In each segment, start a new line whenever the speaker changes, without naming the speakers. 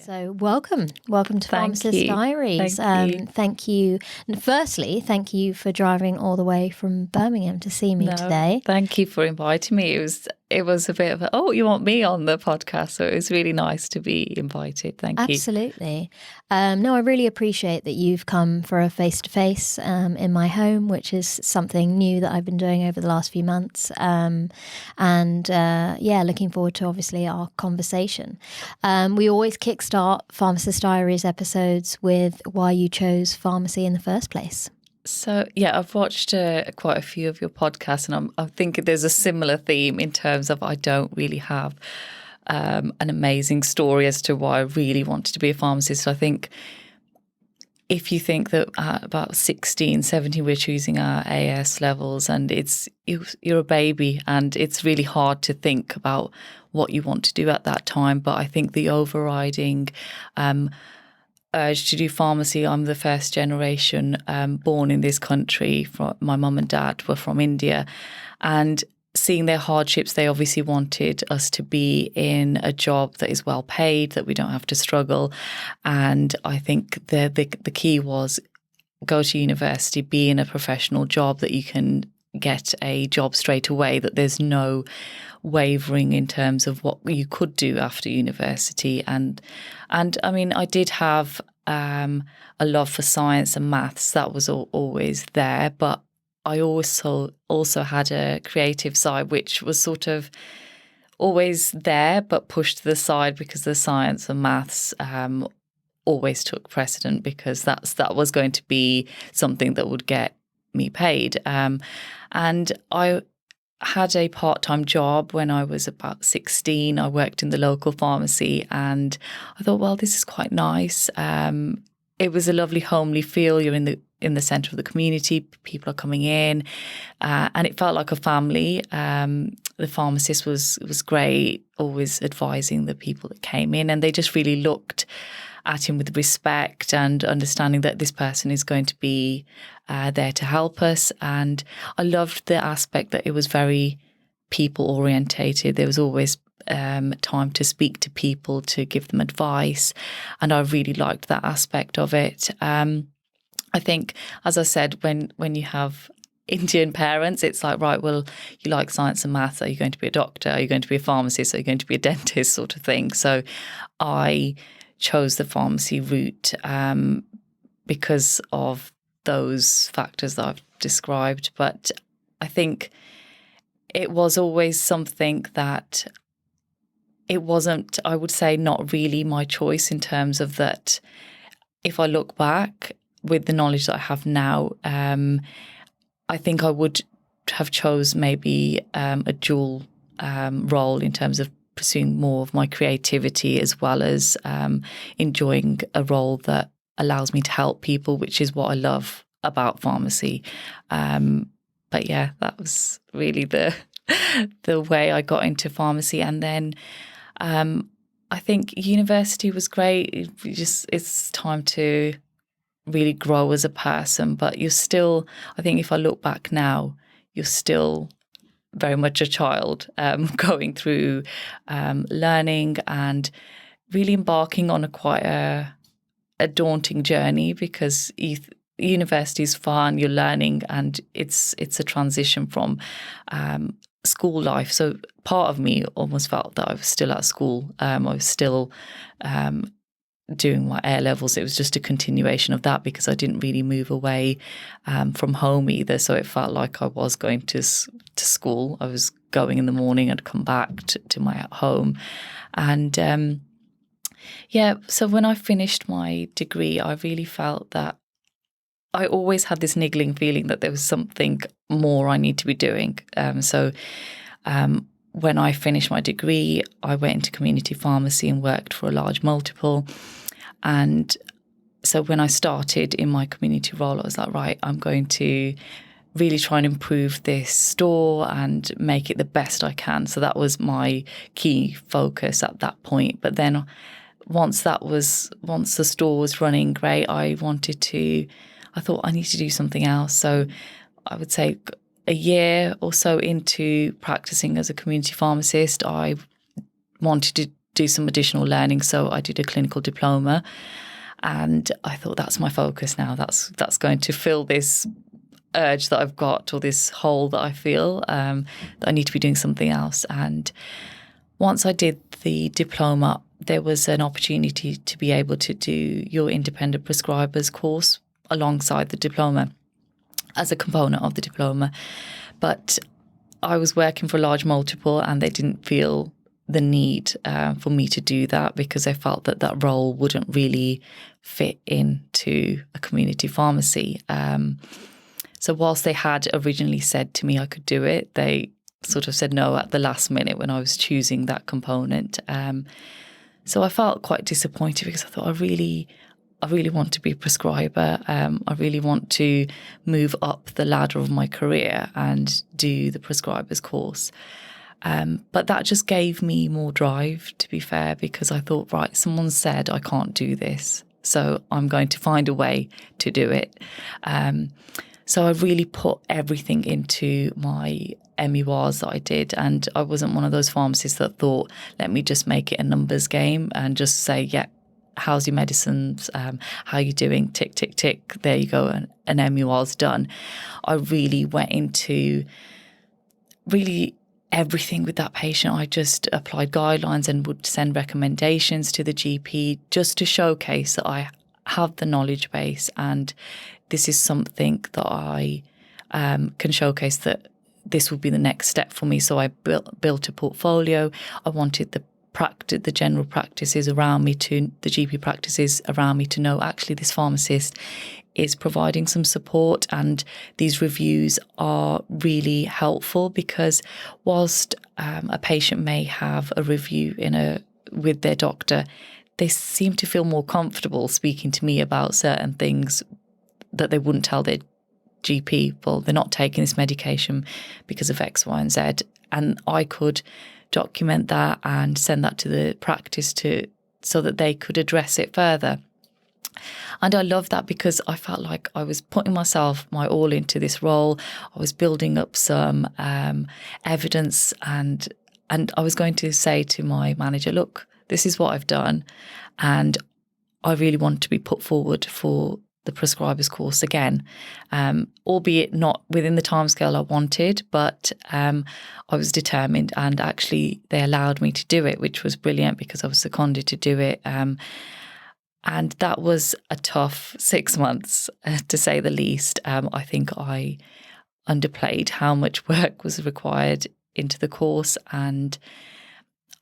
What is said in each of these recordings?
So welcome to Pharmacist Diaries.
Thank you.
Firstly, thank you for driving all the way from Birmingham to see me today.
Thank you for inviting me. It was a bit of you want me on the podcast, so it was really nice to be invited. Thank you.
Absolutely. No, I really appreciate that you've come for a face-to-face in my home, which is something new that I've been doing over the last few months. Looking forward to obviously our conversation. We always kickstart Pharmacist Diaries episodes with why you chose pharmacy in the first place.
So, I've watched quite a few of your podcasts, and I think there's a similar theme in terms of I don't really have an amazing story as to why I really wanted to be a pharmacist. I think if you think that at about 16, 17, we're choosing our AS levels and you're a baby and it's really hard to think about what you want to do at that time. But I think the overriding urge to do pharmacy, I'm the first generation born in this country. My mum and dad were from India, and seeing their hardships, they obviously wanted us to be in a job that is well paid, that we don't have to struggle. And I think the key was go to university, be in a professional job that you can get a job straight away, that there's no wavering in terms of what you could do after university. And I mean, I did have a love for science and maths. That was always there, but I also had a creative side, which was sort of always there, but pushed to the side because the science and maths always took precedent, because that was going to be something that would get me paid. And I had a part-time job when I was about 16. I worked in the local pharmacy and I thought, well, this is quite nice. It was a lovely homely feel. You're in the centre of the community. People are coming in, and it felt like a family. The pharmacist was great, always advising the people that came in, and they just really looked at him with respect and understanding that this person is going to be there to help us. And I loved the aspect that it was very people orientated. There was always time to speak to people, to give them advice. And I really liked that aspect of it. I think, as I said, when you have Indian parents, it's like, right, well, you like science and maths. Are you going to be a doctor? Are you going to be a pharmacist? Are you going to be a dentist, sort of thing? So I chose the pharmacy route because of those factors that I've described. But I think it was always something that it wasn't, I would say, not really my choice, in terms of that. If I look back with the knowledge that I have now, I think I would have chose maybe a dual role in terms of pursuing more of my creativity, as well as enjoying a role that allows me to help people, which is what I love about pharmacy. But yeah, that was really the way I got into pharmacy. And then I think university was great. It's time to really grow as a person, but you're still, I think if I look back now, you're still very much a child, going through learning and really embarking on quite a daunting journey, because university is fun, you're learning, and it's a transition from school life. So part of me almost felt that I was still at school. I was still doing my A levels. It was just a continuation of that, because I didn't really move away from home either. So it felt like I was going to school. I was going in the morning and come back to my home. And so when I finished my degree, I really felt that I always had this niggling feeling that there was something more I need to be doing. When I finished my degree, I went into community pharmacy and worked for a large multiple. And so when I started in my community role, I was like, right, I'm going to really try and improve this store and make it the best I can. So that was my key focus at that point. But then once the store was running great, I thought I need to do something else. So I would say a year or so into practicing as a community pharmacist, I wanted to do some additional learning. So I did a clinical diploma, and I thought that's my focus now. That's going to fill this urge that I've got, or this hole that I feel, that I need to be doing something else. And once I did the diploma, there was an opportunity to be able to do your independent prescribers course alongside the diploma as a component of the diploma. But I was working for a large multiple, and they didn't feel the need for me to do that, because they felt that that role wouldn't really fit into a community pharmacy. So whilst they had originally said to me I could do it, they sort of said no at the last minute when I was choosing that component. So I felt quite disappointed, because I thought I really want to be a prescriber. I really want to move up the ladder of my career and do the prescribers course. But that just gave me more drive, to be fair, because I thought, right, someone said I can't do this, so I'm going to find a way to do it. So I really put everything into my MEWAs that I did, and I wasn't one of those pharmacists that thought, let me just make it a numbers game and just say, yeah, how's your medicines? How are you doing? Tick, tick, tick. There you go. And an MEWA's done. I really went into really everything with that patient. I just applied guidelines and would send recommendations to the GP just to showcase that I have the knowledge base, and this is something that I can showcase that this would be the next step for me. So I built a portfolio. I wanted the general practices around me the GP practices around me to know, actually, this pharmacist is providing some support, and these reviews are really helpful, because whilst a patient may have a review with their doctor, they seem to feel more comfortable speaking to me about certain things that they wouldn't tell their GP. Well, they're not taking this medication because of X, Y, and Z. And I could document that and send that to the practice so that they could address it further. And I love that, because I felt like I was putting my all into this role. I was building up some evidence, and I was going to say to my manager, look, this is what I've done, and I really want to be put forward for the prescribers course again, albeit not within the timescale I wanted, but I was determined, and actually they allowed me to do it, which was brilliant, because I was seconded to do it. And that was a tough 6 months, to say the least. I think I underplayed how much work was required into the course. And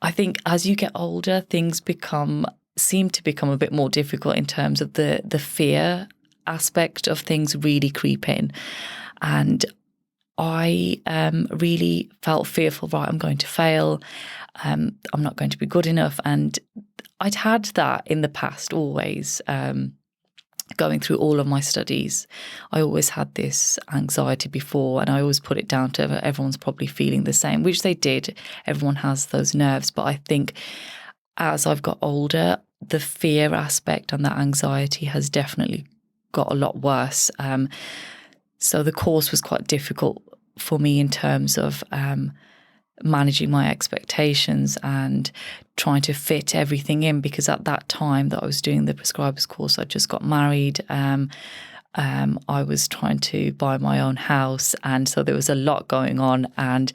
I think as you get older, things seem to become a bit more difficult in terms of the fear aspect of things really creep in. And I really felt fearful, right, I'm going to fail. I'm not going to be good enough. And I'd had that in the past always, going through all of my studies. I always had this anxiety before, and I always put it down to everyone's probably feeling the same, which they did. Everyone has those nerves. But I think as I've got older, the fear aspect and that anxiety has definitely got a lot worse. So the course was quite difficult for me in terms of managing my expectations and trying to fit everything in, because at that time that I was doing the prescribers course, I just got married. I was trying to buy my own house, and so there was a lot going on, and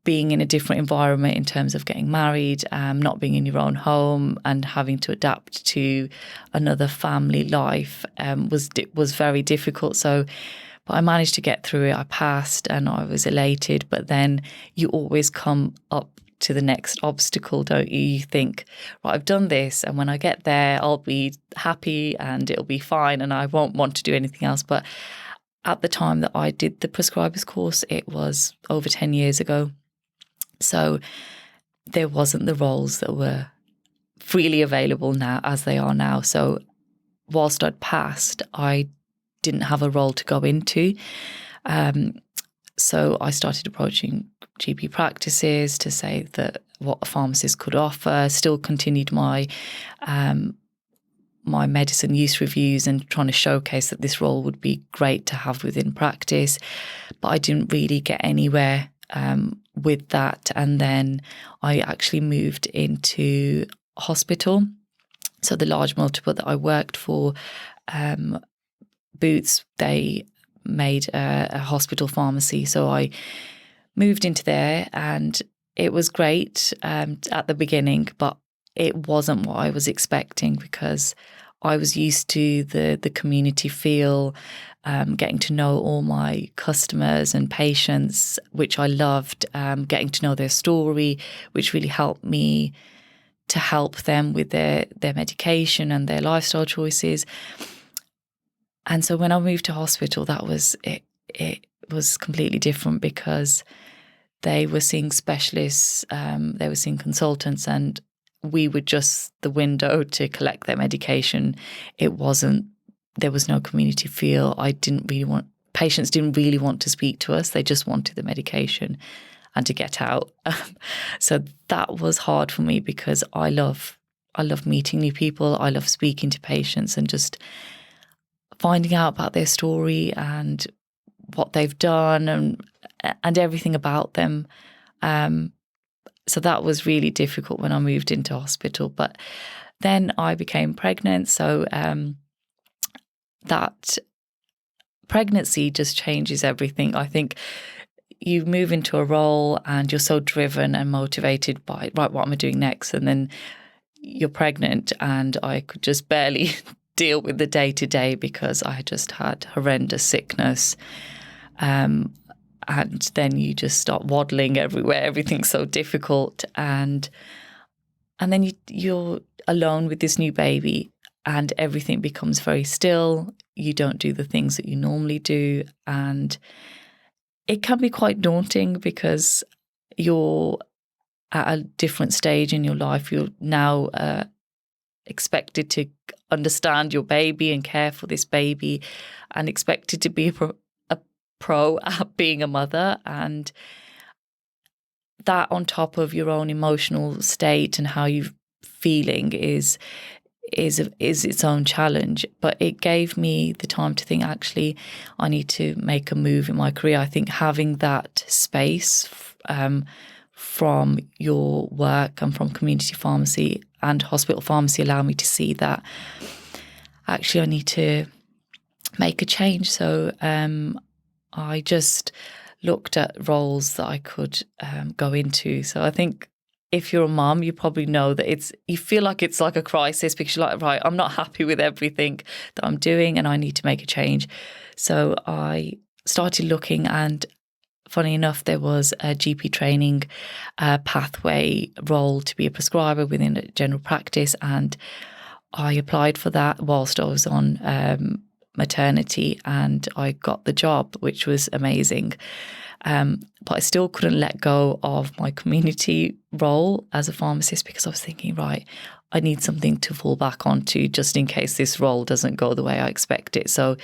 being in a different environment in terms of getting married, not being in your own home and having to adapt to another family life was very difficult. But I managed to get through it. I passed and I was elated. But then you always come up to the next obstacle, don't you? You think, right, I've done this, and when I get there, I'll be happy and it'll be fine and I won't want to do anything else. But at the time that I did the prescribers course, it was over 10 years ago. So there wasn't the roles that were freely available now as they are now. So whilst I'd passed, I didn't have a role to go into. So I started approaching GP practices to say that what a pharmacist could offer, still continued my medicine use reviews and trying to showcase that this role would be great to have within practice. But I didn't really get anywhere with that. And then I actually moved into hospital. So the large multiple that I worked for, Boots, they made a hospital pharmacy. So I moved into there, and it was great at the beginning, but it wasn't what I was expecting, because I was used to the community feel, getting to know all my customers and patients, which I loved, getting to know their story, which really helped me to help them with their medication and their lifestyle choices. And so when I moved to hospital, that was it. It was completely different, because they were seeing specialists, they were seeing consultants, and we were just the window to collect their medication. There was no community feel. Patients didn't really want to speak to us. They just wanted the medication and to get out. So that was hard for me, because I love meeting new people. I love speaking to patients and just finding out about their story and what they've done and everything about them. So that was really difficult when I moved into hospital. But then I became pregnant. So that pregnancy just changes everything. I think you move into a role and you're so driven and motivated by, right, what am I doing next? And then you're pregnant, and I could just barely deal with the day-to-day, because I had just had horrendous sickness. And then you just start waddling everywhere. Everything's so difficult. And then you're alone with this new baby, and everything becomes very still. You don't do the things that you normally do. And it can be quite daunting, because you're at a different stage in your life. You're now expected to understand your baby and care for this baby, and expected to be a pro at being a mother. And that, on top of your own emotional state and how you're feeling, is its own challenge. But it gave me the time to think, actually, I need to make a move in my career. I think having that space from your work and from community pharmacy and hospital pharmacy allowed me to see that actually I need to make a change. So I just looked at roles that I could go into. So I think if you're a mum, you probably know that you feel like it's like a crisis, because you're like, right, I'm not happy with everything that I'm doing and I need to make a change. So I started looking, and funny enough, there was a GP training pathway role to be a prescriber within a general practice, and I applied for that whilst I was on maternity, and I got the job, which was amazing. But I still couldn't let go of my community role as a pharmacist, because I was thinking, right, I need something to fall back onto just in case this role doesn't go the way I expect it. So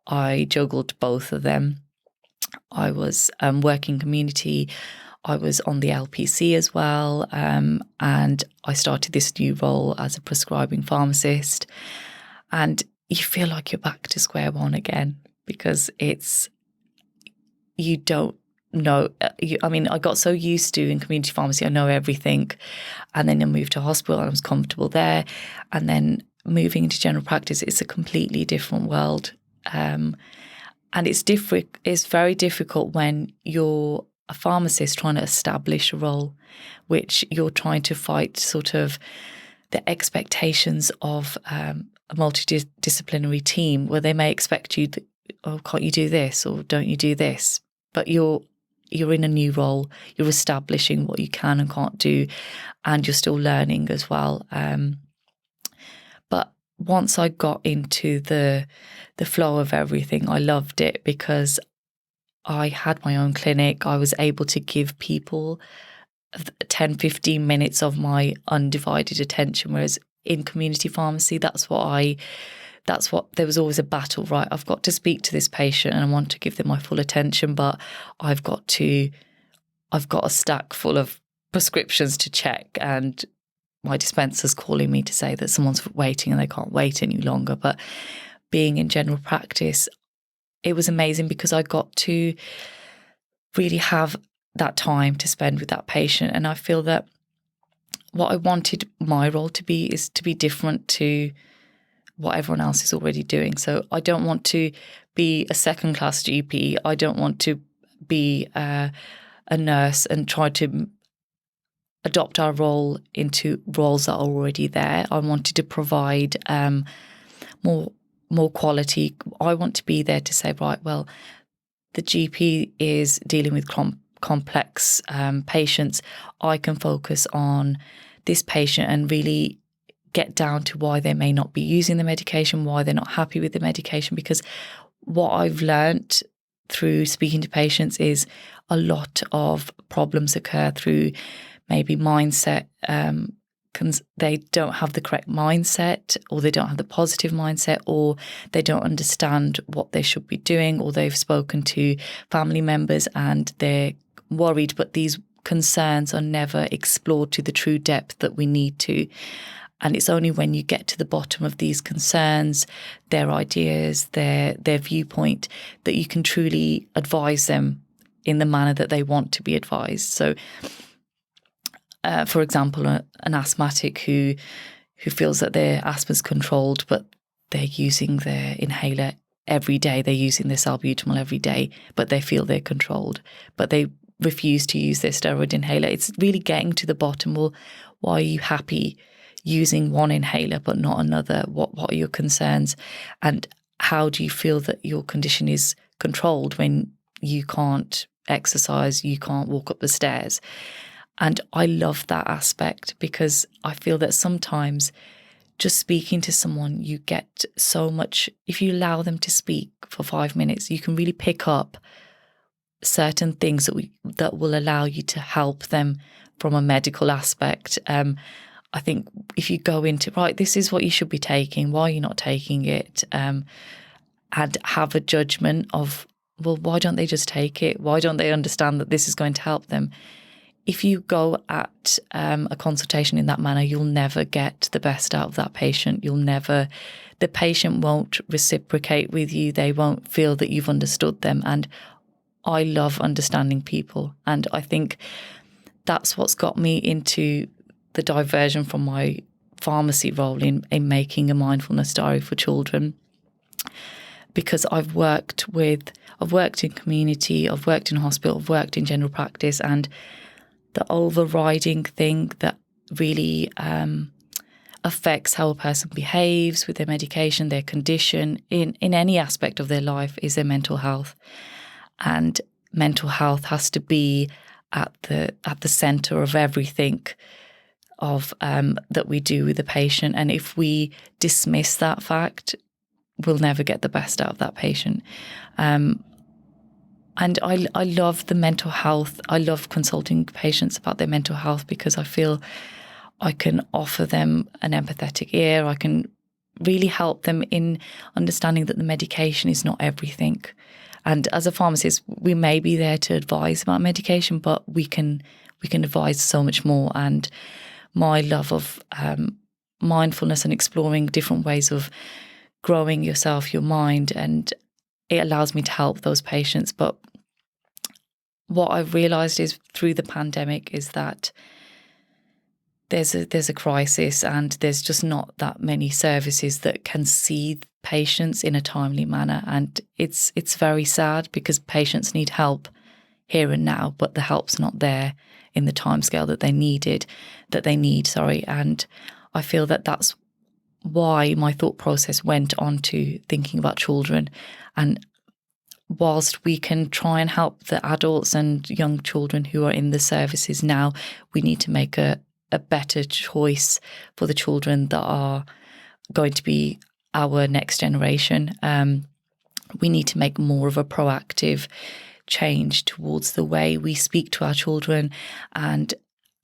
I juggled both of them. I was working community. I was on the LPC as well. And I started this new role as a prescribing pharmacist. And you feel like you're back to square one again, because you don't know. I got so used to in community pharmacy, I know everything. And then I moved to hospital and I was comfortable there. And then moving into general practice, it's a completely different world. And it's very difficult when you're a pharmacist trying to establish a role, which you're trying to fight sort of the expectations of a multidisciplinary team, where they may expect you, oh, can't you do this, or don't you do this? But you're in a new role. You're establishing what you can and can't do, and you're still learning as well. But once I got into the flow of everything, I loved it, because I had my own clinic. I was able to give people 10, 15 minutes of my undivided attention, whereas in community pharmacy, there was always a battle, right? I've got to speak to this patient and I want to give them my full attention, but I've got a stack full of prescriptions to check, and my dispenser's calling me to say that someone's waiting and they can't wait any longer. But being in general practice, it was amazing, because I got to really have that time to spend with that patient. And I feel that what I wanted my role to be is to be different to what everyone else is already doing. So I don't want to be a second-class GP. I don't want to be a nurse and try to adopt our role into roles that are already there. I wanted to provide more quality. I want to be there to say, right, well, the GP is dealing with complex patients. I can focus on this patient and really get down to why they may not be using the medication, why they're not happy with the medication. Because what I've learned through speaking to patients is a lot of problems occur through maybe mindset. They don't have the correct mindset, or they don't have the positive mindset, or they don't understand what they should be doing, or they've spoken to family members and they're worried, but these concerns are never explored to the true depth that we need to. And it's only when you get to the bottom of these concerns, their ideas, their viewpoint, that you can truly advise them in the manner that they want to be advised. So, for example, an asthmatic who feels that their asthma's controlled, but they're using their inhaler every day, they're using their salbutamol every day, but they feel they're controlled, but they refuse to use their steroid inhaler. It's really getting to the bottom. Well, why are you happy using one inhaler but not another? What are your concerns? And how do you feel that your condition is controlled when you can't exercise, you can't walk up the stairs? And I love that aspect, because I feel that sometimes just speaking to someone, you get so much. If you allow them to speak for 5 minutes, you can really pick up certain things that will allow you to help them from a medical aspect. I think if you go into, right, this is what you should be taking, why are you not taking it? And have a judgment of, well, why don't they just take it? Why don't they understand that this is going to help them? If you go at a consultation in that manner, you'll never get the best out of that patient. The patient won't reciprocate with you. They won't feel that you've understood them. And I love understanding people. And I think that's what's got me into the diversion from my pharmacy role in making a mindfulness diary for children. Because I've worked in community, I've worked in hospital, I've worked in general practice, and the overriding thing that really affects how a person behaves with their medication, their condition, in any aspect of their life, is their mental health. And mental health has to be at the centre of everything of that we do with the patient. And if we dismiss that fact, we'll never get the best out of that patient. And I love the mental health. I love consulting patients about their mental health, because I feel I can offer them an empathetic ear. I can really help them in understanding that the medication is not everything. And as a pharmacist, we may be there to advise about medication, but we can advise so much more. And my love of mindfulness and exploring different ways of growing yourself, your mind, and it allows me to help those patients. But what I've realised is through the pandemic is that there's a crisis, and there's just not that many services that can see patients in a timely manner. And it's very sad, because patients need help here and now, but the help's not there in the timescale that they need. And I feel that that's why my thought process went on to thinking about children. And whilst we can try and help the adults and young children who are in the services now, we need to make a better choice for the children that are going to be our next generation. We need to make more of a proactive change towards the way we speak to our children and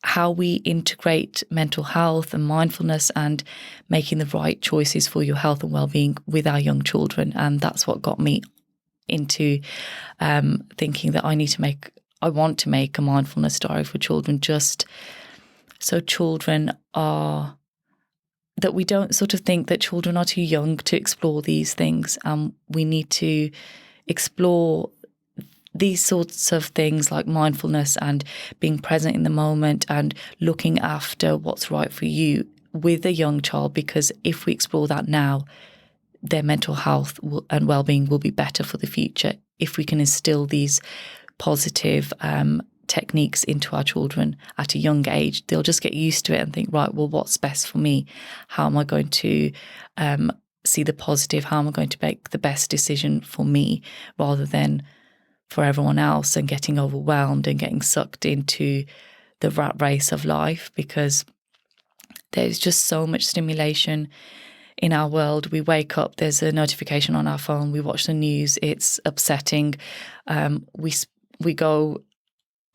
how we integrate mental health and mindfulness and making the right choices for your health and well-being with our young children. And that's what got me into thinking that I want to make a mindfulness diary for children, just so children are, that we don't sort of think that children are too young to explore these things. We need to explore these sorts of things like mindfulness and being present in the moment and looking after what's right for you with a young child, because if we explore that now, their mental health and well-being will be better for the future. If we can instill these positive techniques into our children at a young age, they'll just get used to it and think, right, well, what's best for me? How am I going to see the positive? How am I going to make the best decision for me rather than for everyone else, and getting overwhelmed and getting sucked into the rat race of life, because there's just so much stimulation in our world. We wake up, there's a notification on our phone, we watch the news, it's upsetting. We go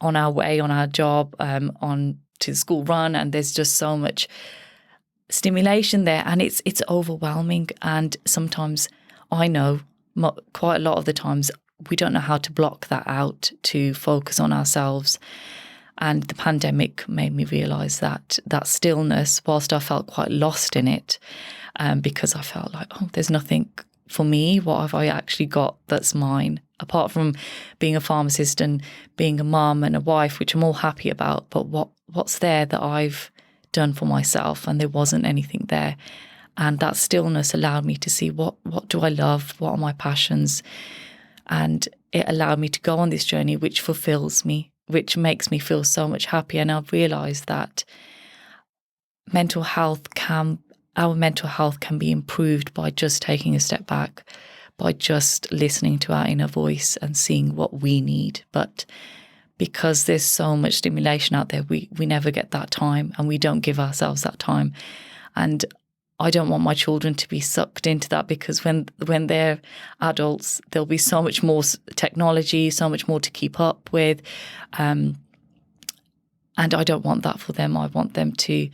on our way, on our job, on to the school run, and there's just so much stimulation there, and it's overwhelming. And sometimes I know quite a lot of the times we don't know how to block that out to focus on ourselves. And the pandemic made me realise that stillness, whilst I felt quite lost in it, because I felt like, oh, there's nothing for me. What have I actually got that's mine? Apart from being a pharmacist and being a mum and a wife, which I'm all happy about, but what's there that I've done for myself? And there wasn't anything there. And that stillness allowed me to see what do I love? What are my passions? And it allowed me to go on this journey, which fulfills me, which makes me feel so much happier. And I've realised that our mental health can be improved by just taking a step back, by just listening to our inner voice and seeing what we need. But because there's so much stimulation out there, we never get that time, and we don't give ourselves that time. And I don't want my children to be sucked into that, because when they're adults, there'll be so much more technology, so much more to keep up with. And I don't want that for them. I want them to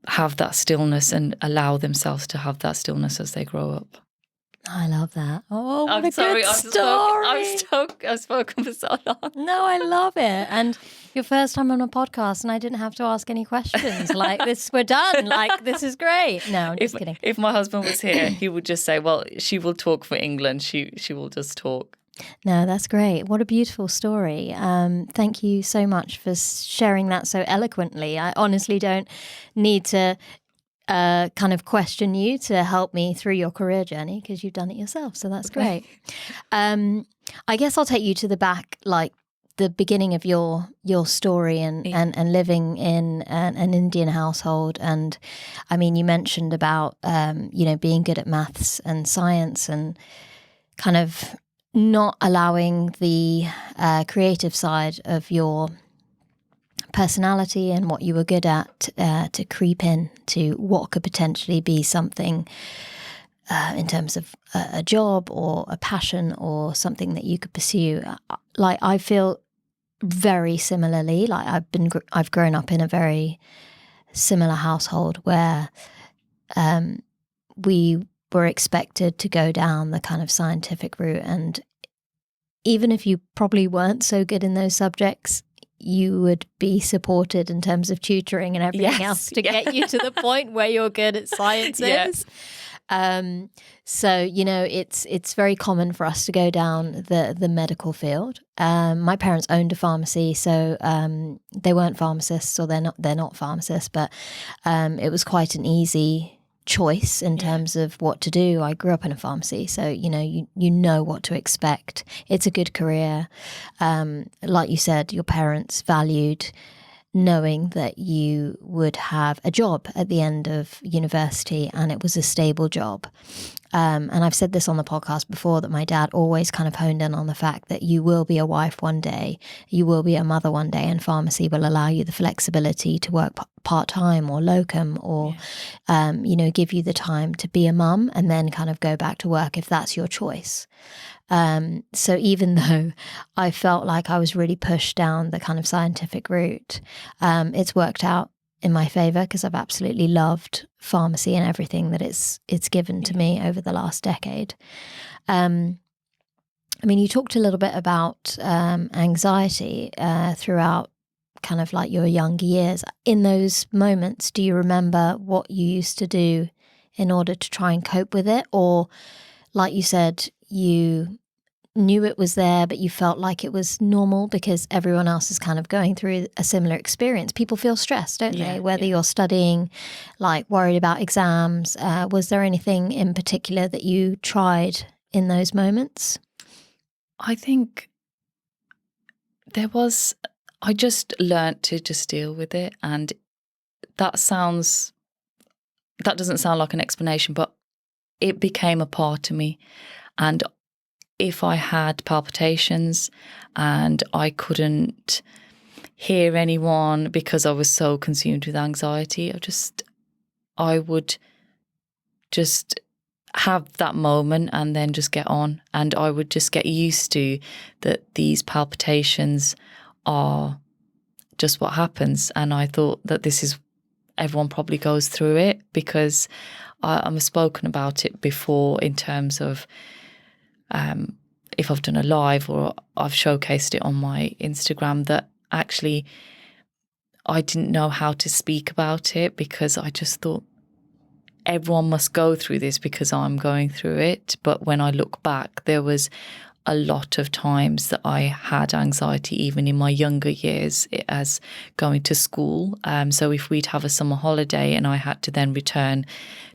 have that stillness and allow themselves to have that stillness as they grow up.
I love that. Oh, what
I'm
a
sorry,
good story.
I've spoken for so long.
No, I love it. And your first time on a podcast, and I didn't have to ask any questions. Like, this, we're done. Like, this is great. No, I'm just kidding.
If my husband was here, he would just say, well, she will talk for England. She will just talk.
No, that's great. What a beautiful story. Thank you so much for sharing that so eloquently. I honestly don't need to kind of question you to help me through your career journey, because you've done it yourself. So that's great. I guess I'll take you to the back, like the beginning of your story and living in an Indian household. And I mean, you mentioned about, being good at maths and science and kind of not allowing the creative side of your personality and what you were good at to creep in to what could potentially be something in terms of a job or a passion or something that you could pursue. Like, I feel very similarly. Like, I've grown up in a very similar household where we were expected to go down the kind of scientific route, and even if you probably weren't so good in those subjects, you would be supported in terms of tutoring and everything else to get you to the point where you're good at sciences. So, it's very common for us to go down the medical field. My parents owned a pharmacy, so they weren't pharmacists, or they're not pharmacists, but it was quite an easy choice in terms of what to do. I grew up in a pharmacy, so you know what to expect. It's a good career. Like you said, your parents valued knowing that you would have a job at the end of university, and it was a stable job. And I've said this on the podcast before, that my dad always kind of honed in on the fact that you will be a wife one day, you will be a mother one day, and pharmacy will allow you the flexibility to work part-time or locum, or, give you the time to be a mum and then kind of go back to work if that's your choice. So even though I felt like I was really pushed down the kind of scientific route, it's worked out in my favor, because I've absolutely loved pharmacy and everything that it's given to me over the last decade. I mean, you talked a little bit about anxiety throughout kind of like your younger years. In those moments, do you remember what you used to do in order to try and cope with it? Or, like you said, you knew it was there, but you felt like it was normal because everyone else is kind of going through a similar experience. People feel stressed, don't they? Whether you're studying, like worried about exams. Was there anything in particular that you tried in those moments?
I think I just learnt to just deal with it. And that doesn't sound like an explanation, but it became a part of me. And if I had palpitations and I couldn't hear anyone because I was so consumed with anxiety, I would just have that moment and then just get on. And I would just get used to that these palpitations are just what happens. And I thought that everyone probably goes through it, because I've spoken about it before in terms of if I've done a live or I've showcased it on my Instagram, that actually I didn't know how to speak about it, because I just thought everyone must go through this because I'm going through it. But when I look back, there was a lot of times that I had anxiety even in my younger years as going to school. So if we'd have a summer holiday and I had to then return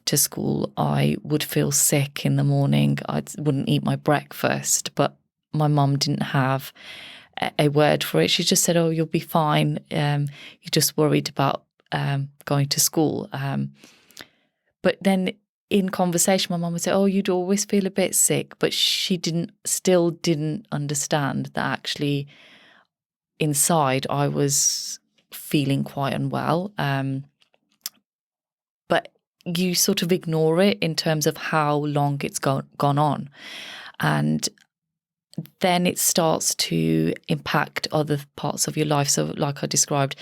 to school, I would feel sick in the morning. I wouldn't eat my breakfast, but my mum didn't have a word for it. She just said, "Oh, you'll be fine. You're just worried about going to school." But then in conversation, my mum would say, "Oh, you'd always feel a bit sick," but she still didn't understand that actually inside I was feeling quite unwell. But you sort of ignore it in terms of how long it's gone on. And then it starts to impact other parts of your life. So like I described,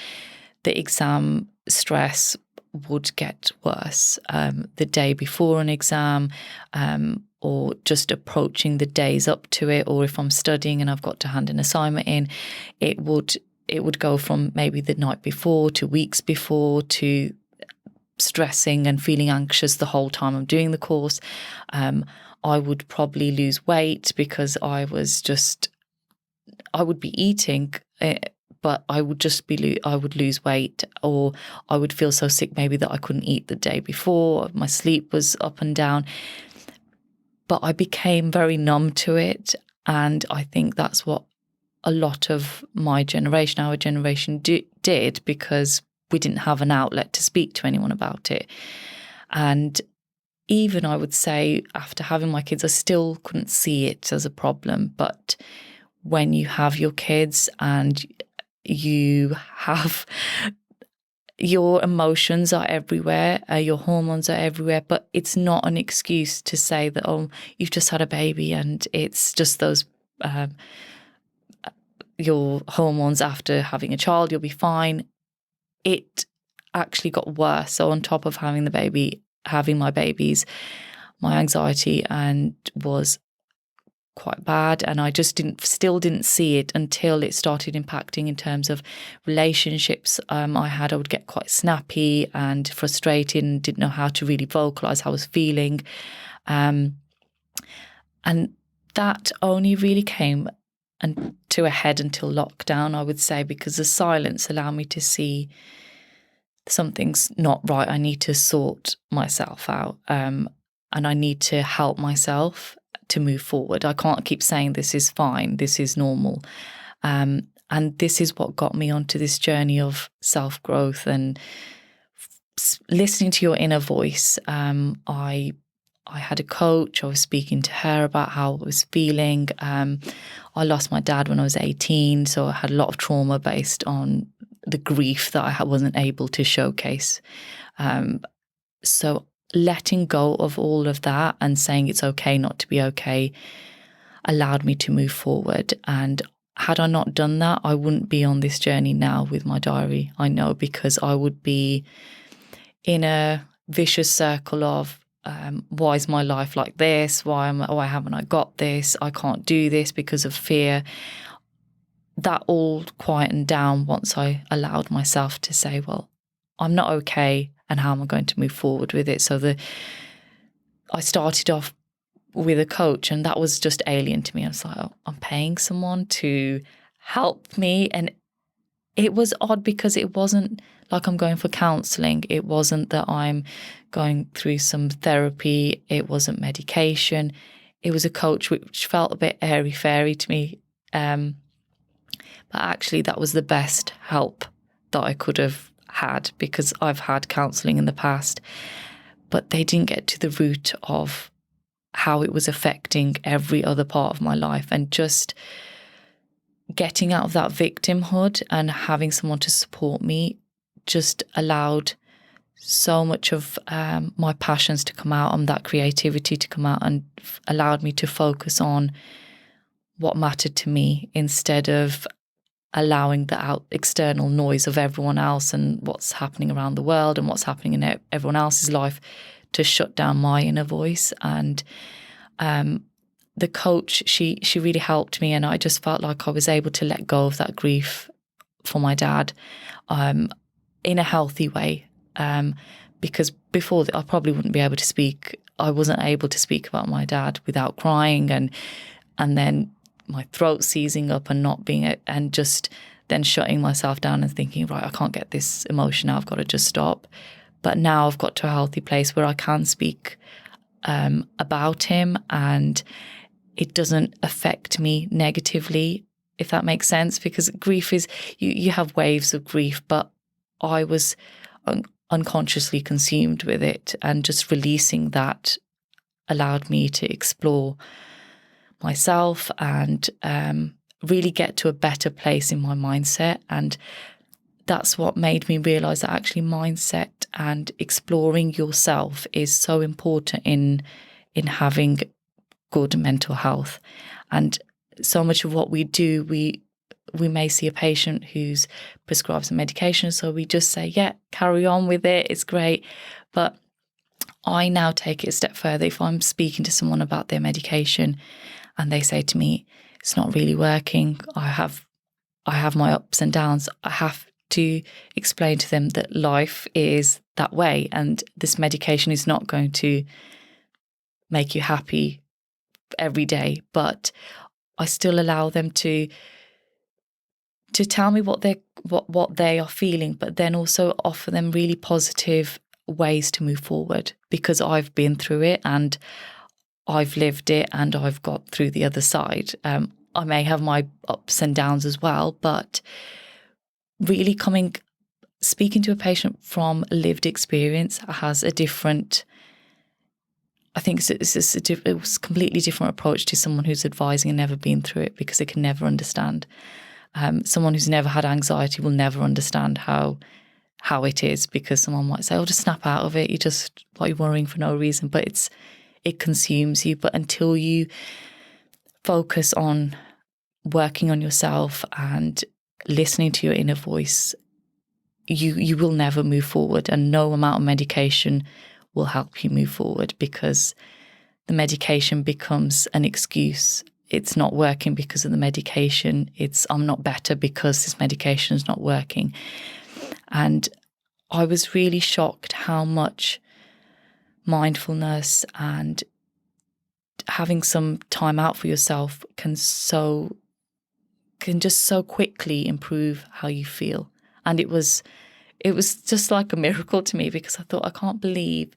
the exam stress would get worse the day before an exam, or just approaching the days up to it, or if I'm studying and I've got to hand an assignment in, it would go from maybe the night before to weeks before to stressing and feeling anxious the whole time I'm doing the course. I would probably lose weight because I would be eating, but I would lose weight, or I would feel so sick maybe that I couldn't eat the day before. My sleep was up and down. But I became very numb to it. And I think that's what a lot of our generation did, because we didn't have an outlet to speak to anyone about it. And even I would say after having my kids, I still couldn't see it as a problem. But when you have your kids and you have your emotions are everywhere, your hormones are everywhere, but it's not an excuse to say that, oh, you've just had a baby and it's just those your hormones after having a child, you'll be fine. It actually got worse. So on top of having my babies, my anxiety was quite bad, and I just still didn't see it until it started impacting in terms of relationships. I would get quite snappy and frustrated and didn't know how to really vocalize how I was feeling. And that only really came to a head until lockdown, I would say, because the silence allowed me to see something's not right. I need to sort myself out, and I need to help myself to move forward. I can't keep saying this is fine, this is normal. And this is what got me onto this journey of self-growth and listening to your inner voice. I had a coach. I was speaking to her about how I was feeling. I lost my dad when I was 18, so I had a lot of trauma based on the grief that I wasn't able to showcase. So letting go of all of that and saying it's okay not to be okay allowed me to move forward. And had I not done that, I wouldn't be on this journey now with my diary. I know, because I would be in a vicious circle of why is my life like this? Why haven't I got this? I can't do this because of fear. That all quietened down once I allowed myself to say, well, I'm not okay, and how am I going to move forward with it? So I started off with a coach, and that was just alien to me. I was like, oh, I'm paying someone to help me. And it was odd because it wasn't like I'm going for counselling. It wasn't that I'm going through some therapy. It wasn't medication. It was a coach, which felt a bit airy-fairy to me. But actually that was the best help that I could have had, because I've had counselling in the past, but they didn't get to the root of how it was affecting every other part of my life. And just getting out of that victimhood and having someone to support me just allowed so much of my passions to come out and that creativity to come out, and allowed me to focus on what mattered to me instead of allowing the external noise of everyone else and what's happening around the world and what's happening in everyone else's life to shut down my inner voice. And the coach, she really helped me, and I just felt like I was able to let go of that grief for my dad in a healthy way. Because before I probably wouldn't be able to speak. I wasn't able to speak about my dad without crying, and then my throat seizing up and not being and just then shutting myself down and thinking, right, I can't get this emotion out, I've got to just stop. But now I've got to a healthy place where I can speak about him, and it doesn't affect me negatively, if that makes sense. Because grief is, you have waves of grief, but I was unconsciously consumed with it, and just releasing that allowed me to explore myself and really get to a better place in my mindset. And that's what made me realise that actually mindset and exploring yourself is so important in having good mental health. And so much of what we do, we may see a patient who's prescribed some medication, so we just say, yeah, carry on with it, it's great. But I now take it a step further. If I'm speaking to someone about their medication and they say to me, it's not really working, I have my ups and downs, I have to explain to them that life is that way, and this medication is not going to make you happy every day. But I still allow them to tell me what they are feeling, but then also offer them really positive ways to move forward, because I've been through it and I've lived it and I've got through the other side. I may have my ups and downs as well, but really speaking to a patient from lived experience has a different, I think it's a completely different approach to someone who's advising and never been through it, because they can never understand. Someone who's never had anxiety will never understand how it is, because someone might say, oh, just snap out of it, you're worrying for no reason, but it consumes you. But until you focus on working on yourself and listening to your inner voice, you will never move forward, and no amount of medication will help you move forward, because the medication becomes an excuse. It's not working because of the medication. I'm not better because this medication is not working. And I was really shocked how much mindfulness and having some time out for yourself can just so quickly improve how you feel. And it was just like a miracle to me, because I thought, I can't believe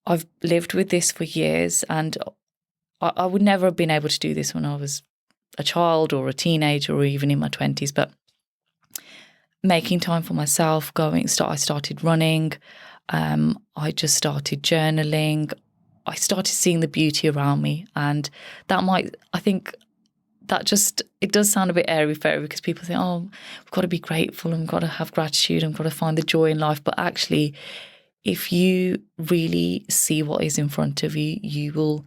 I've lived with this for years, and I would never have been able to do this when I was a child or a teenager or even in my 20s. But making time for myself, I started running, I just started journaling, I started seeing the beauty around me. And it does sound a bit airy-fairy, because people think, oh, we've got to be grateful and we've got to have gratitude and we've got to find the joy in life. But actually, if you really see what is in front of you, you will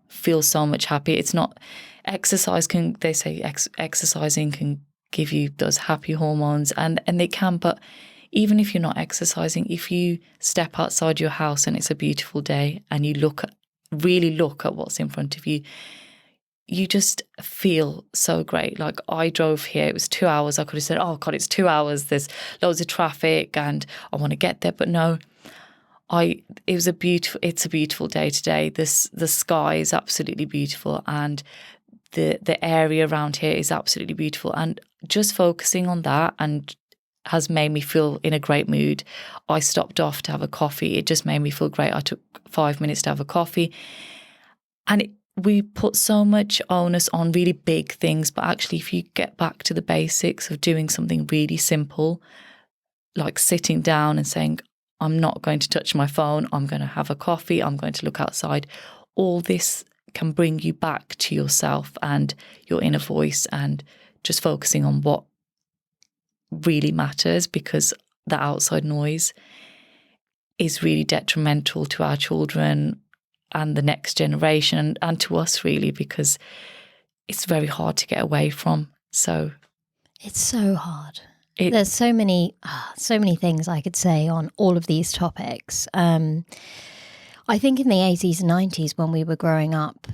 feel so much happier. It's not exercising can give you those happy hormones, and they can, but even if you're not exercising, if you step outside your house and it's a beautiful day and you really look at what's in front of you, you just feel so great. Like, I drove here, it was 2 hours. I could have said, oh God, it's 2 hours, there's loads of traffic and I want to get there. But no, It's a beautiful day today. The sky is absolutely beautiful, and the area around here is absolutely beautiful. And just focusing on that and has made me feel in a great mood. I stopped off to have a coffee. It just made me feel great. I took 5 minutes to have a coffee. And we put so much onus on really big things, but actually if you get back to the basics of doing something really simple, like sitting down and saying, I'm not going to touch my phone, I'm going to have a coffee, I'm going to look outside, all this can bring you back to yourself and your inner voice, and just focusing on what really matters, because the outside noise is really detrimental to our children and the next generation, and to us really, because it's very hard to get away from. So
it's so hard. There's so many things I could say on all of these topics. I think in the 80s and 90s when we were growing up,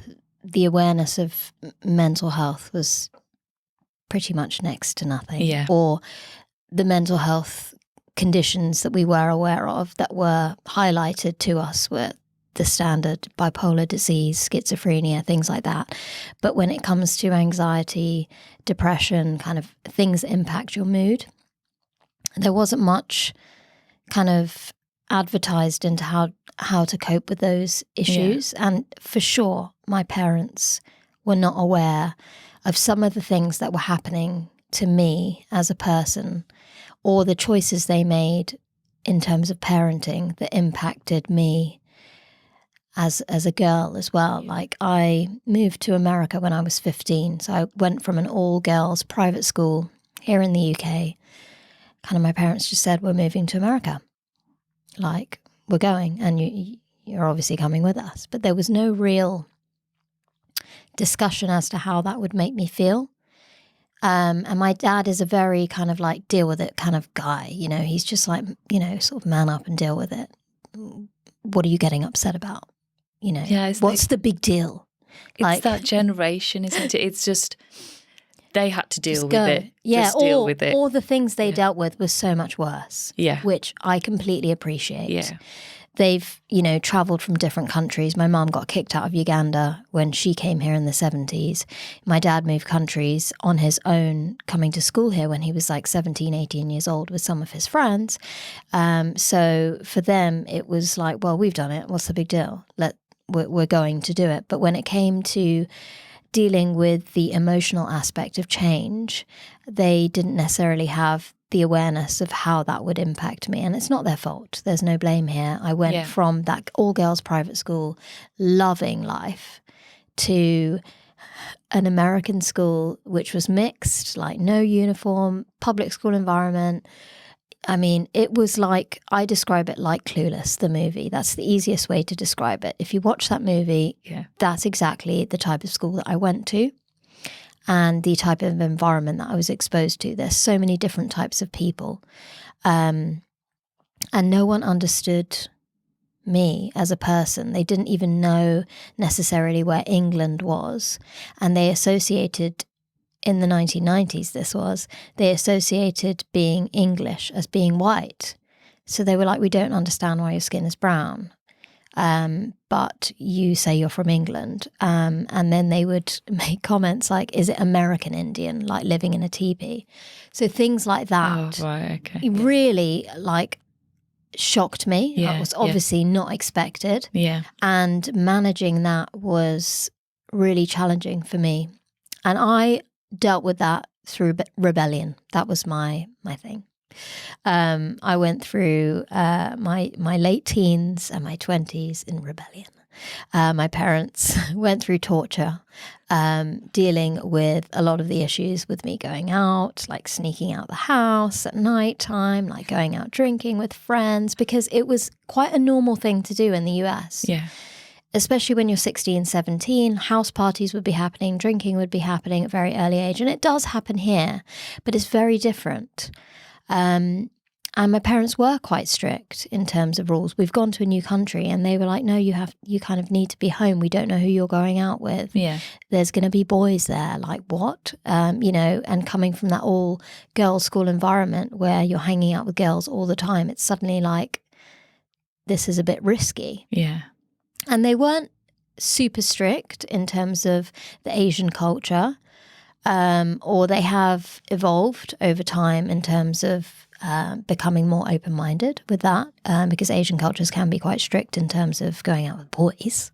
the awareness of mental health was pretty much next to nothing.
Yeah.
Or the mental health conditions that we were aware of that were highlighted to us were the standard bipolar disease, schizophrenia, things like that. But when it comes to anxiety, depression, kind of things that impact your mood, there wasn't much kind of advertised into how to cope with those issues. Yeah. And for sure, my parents were not aware of some of the things that were happening to me as a person, or the choices they made in terms of parenting that impacted me as a girl as well. Like, I moved to America when I was 15. So I went from an all-girls private school here in the UK. Kind of my parents just said, we're moving to America. Like, we're going, and you're obviously coming with us. But there was no real discussion as to how that would make me feel. And my dad is a very kind of like deal with it kind of guy. You know, he's just like, you know, sort of man up and deal with it. What are you getting upset about? You know, what's the big deal?
It's that generation, isn't it? It's just, they had to deal with it.
Yeah,
just deal with it.
All the things they dealt with was so much worse.
Yeah.
Which I completely appreciate.
Yeah.
They've, you know, traveled from different countries. My mum got kicked out of Uganda when she came here in the 70s. My dad moved countries on his own, coming to school here when he was like 17, 18 years old with some of his friends. So for them, it was like, well, we've done it. What's the big deal? We're going to do it. But when it came to dealing with the emotional aspect of change, they didn't necessarily have the awareness of how that would impact me. And it's not their fault. There's no blame here. I went from that all-girls private school, loving life, to an American school which was mixed, like no uniform, public school environment. I mean, it was like, I describe it like Clueless, the movie. That's the easiest way to describe it. If you watch that movie, that's exactly the type of school that I went to and the type of environment that I was exposed to. There's so many different types of people. And no one understood me as a person. They didn't even know necessarily where England was. And they associated, in the 1990s they associated being English as being white. So they were like, we don't understand why your skin is brown, but you say you're from England. And then they would make comments like, is it American Indian, like living in a teepee? So things like that really like shocked me. That was obviously not expected.
Yeah.
And managing that was really challenging for me. And I dealt with that through rebellion. That was my thing. I went through my late teens and my 20s in rebellion. My parents went through torture, dealing with a lot of the issues with me going out, like sneaking out the house at night time, like going out drinking with friends, because it was quite a normal thing to do in the US.
Yeah. Especially
when you're 16, 17, house parties would be happening, drinking would be happening at a very early age. And it does happen here, but it's very different. And my parents were quite strict in terms of rules. We've gone to a new country and they were like, no, you kind of need to be home. We don't know who you're going out with.
Yeah.
There's going to be boys there. Like, what? You know, and coming from that all girls school environment where you're hanging out with girls all the time, it's suddenly like, this is a bit risky.
Yeah.
And they weren't super strict in terms of the Asian culture, or they have evolved over time in terms of becoming more open-minded with that, because Asian cultures can be quite strict in terms of going out with boys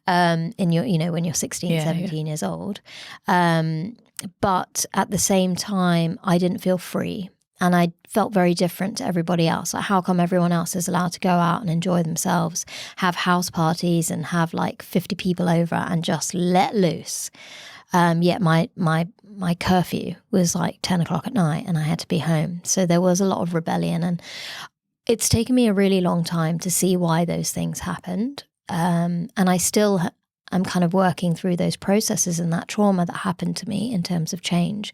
in your, when you're 16, 17 years old. But at the same time, I didn't feel free. And I felt very different to everybody else. Like, how come everyone else is allowed to go out and enjoy themselves, have house parties and have like 50 people over and just let loose? Yet my curfew was like 10 o'clock at night and I had to be home. So there was a lot of rebellion, and it's taken me a really long time to see why those things happened. And I still am kind of working through those processes and that trauma that happened to me in terms of change,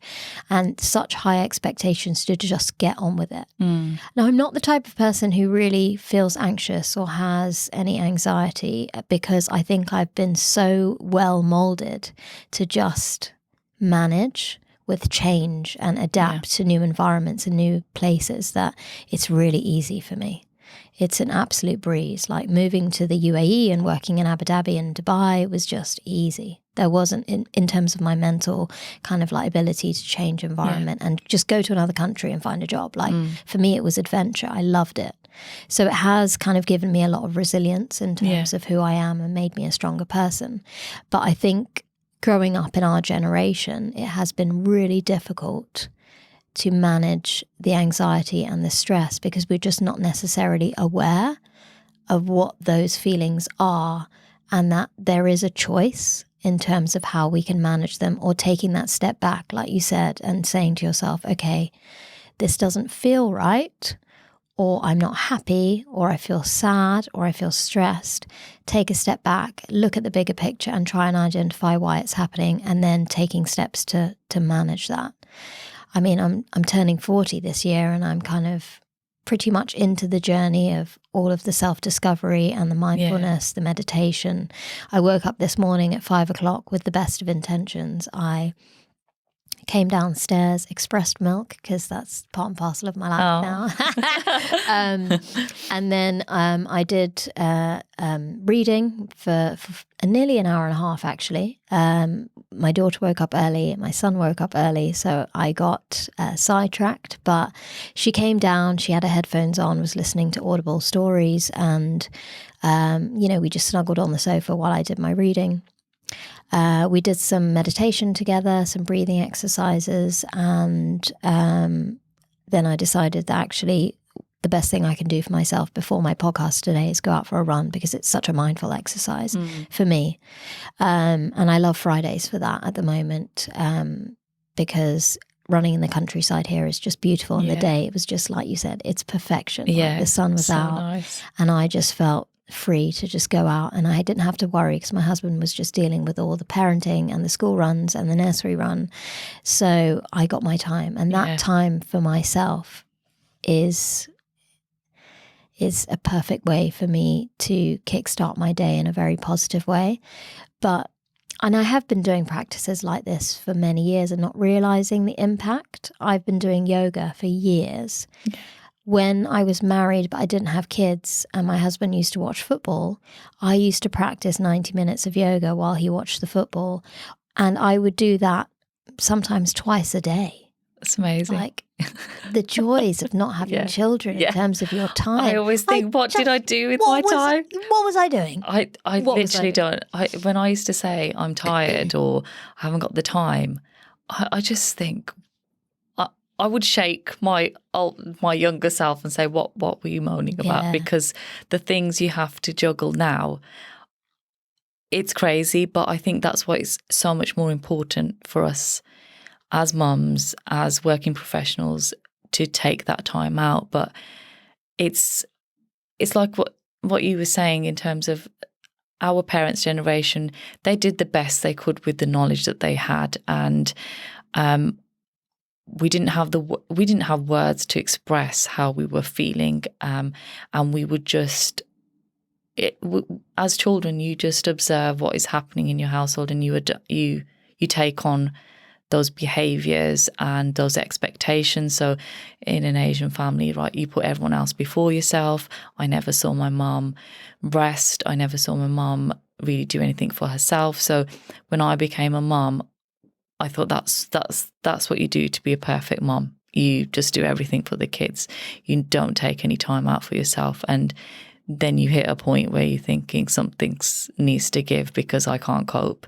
and such high expectations to just get on with it. Now, I'm not the type of person who really feels anxious or has any anxiety, because I think I've been so well molded to just manage with change and adapt to new environments and new places that it's really easy for me. It's an absolute breeze. Like moving to the UAE and working in Abu Dhabi and Dubai was just easy. There wasn't, in terms of my mental kind of like ability to change environment and just go to another country and find a job. Like for me, it was adventure. I loved it. So it has kind of given me a lot of resilience in terms of who I am and made me a stronger person. But I think growing up in our generation, it has been really difficult to manage the anxiety and the stress, because we're just not necessarily aware of what those feelings are, and that there is a choice in terms of how we can manage them, or taking that step back, like you said, and saying to yourself, okay, this doesn't feel right, or I'm not happy, or I feel sad, or I feel stressed. Take a step back, look at the bigger picture and try and identify why it's happening, and then taking steps to manage that. I mean, I'm turning 40 this year, and I'm kind of pretty much into the journey of all of the self-discovery and the mindfulness, the meditation. I woke up this morning at 5 o'clock with the best of intentions. I came downstairs, expressed milk, because that's part and parcel of my life now. And then I did reading for nearly an hour and a half, actually. My daughter woke up early, my son woke up early, so I got sidetracked. But she came down, she had her headphones on, was listening to Audible stories, and, we just snuggled on the sofa while I did my reading. We did some meditation together, some breathing exercises, and then I decided that actually the best thing I can do for myself before my podcast today is go out for a run, because it's such a mindful exercise for me. And I love Fridays for that at the moment, because running in the countryside here is just beautiful. And the day, it was just like you said, it's perfection. Like the sun was out, nice. And I just felt free to just go out, and I didn't have to worry, because my husband was just dealing with all the parenting and the school runs and the nursery run. So I got my time, and that time for myself is a perfect way for me to kickstart my day in a very positive way. And I have been doing practices like this for many years and not realizing the impact. I've been doing yoga for years. When I was married, but I didn't have kids, and my husband used to watch football, I used to practice 90 minutes of yoga while he watched the football. And I would do that sometimes twice a day.
That's amazing.
Like the joys of not having children in terms of your time.
I always think, what did I do with my time?
What was I doing?
I literally don't. When I used to say I'm tired or I haven't got the time, I just think, I would shake my younger self and say, what were you moaning about?
Yeah.
Because the things you have to juggle now, it's crazy. But I think that's why it's so much more important for us as mums, as working professionals, to take that time out. But it's like what you were saying in terms of our parents' generation. They did the best they could with the knowledge that they had, and we didn't have words to express how we were feeling, and we would just, as children, you just observe what is happening in your household, and you take on those behaviors and those expectations. So in an Asian family, right, you put everyone else before yourself. I never saw my mum rest. I never saw my mum really do anything for herself. So when I became a mum, I thought that's what you do to be a perfect mum. You just do everything for the kids. You don't take any time out for yourself. And then you hit a point where you're thinking something needs to give because I can't cope.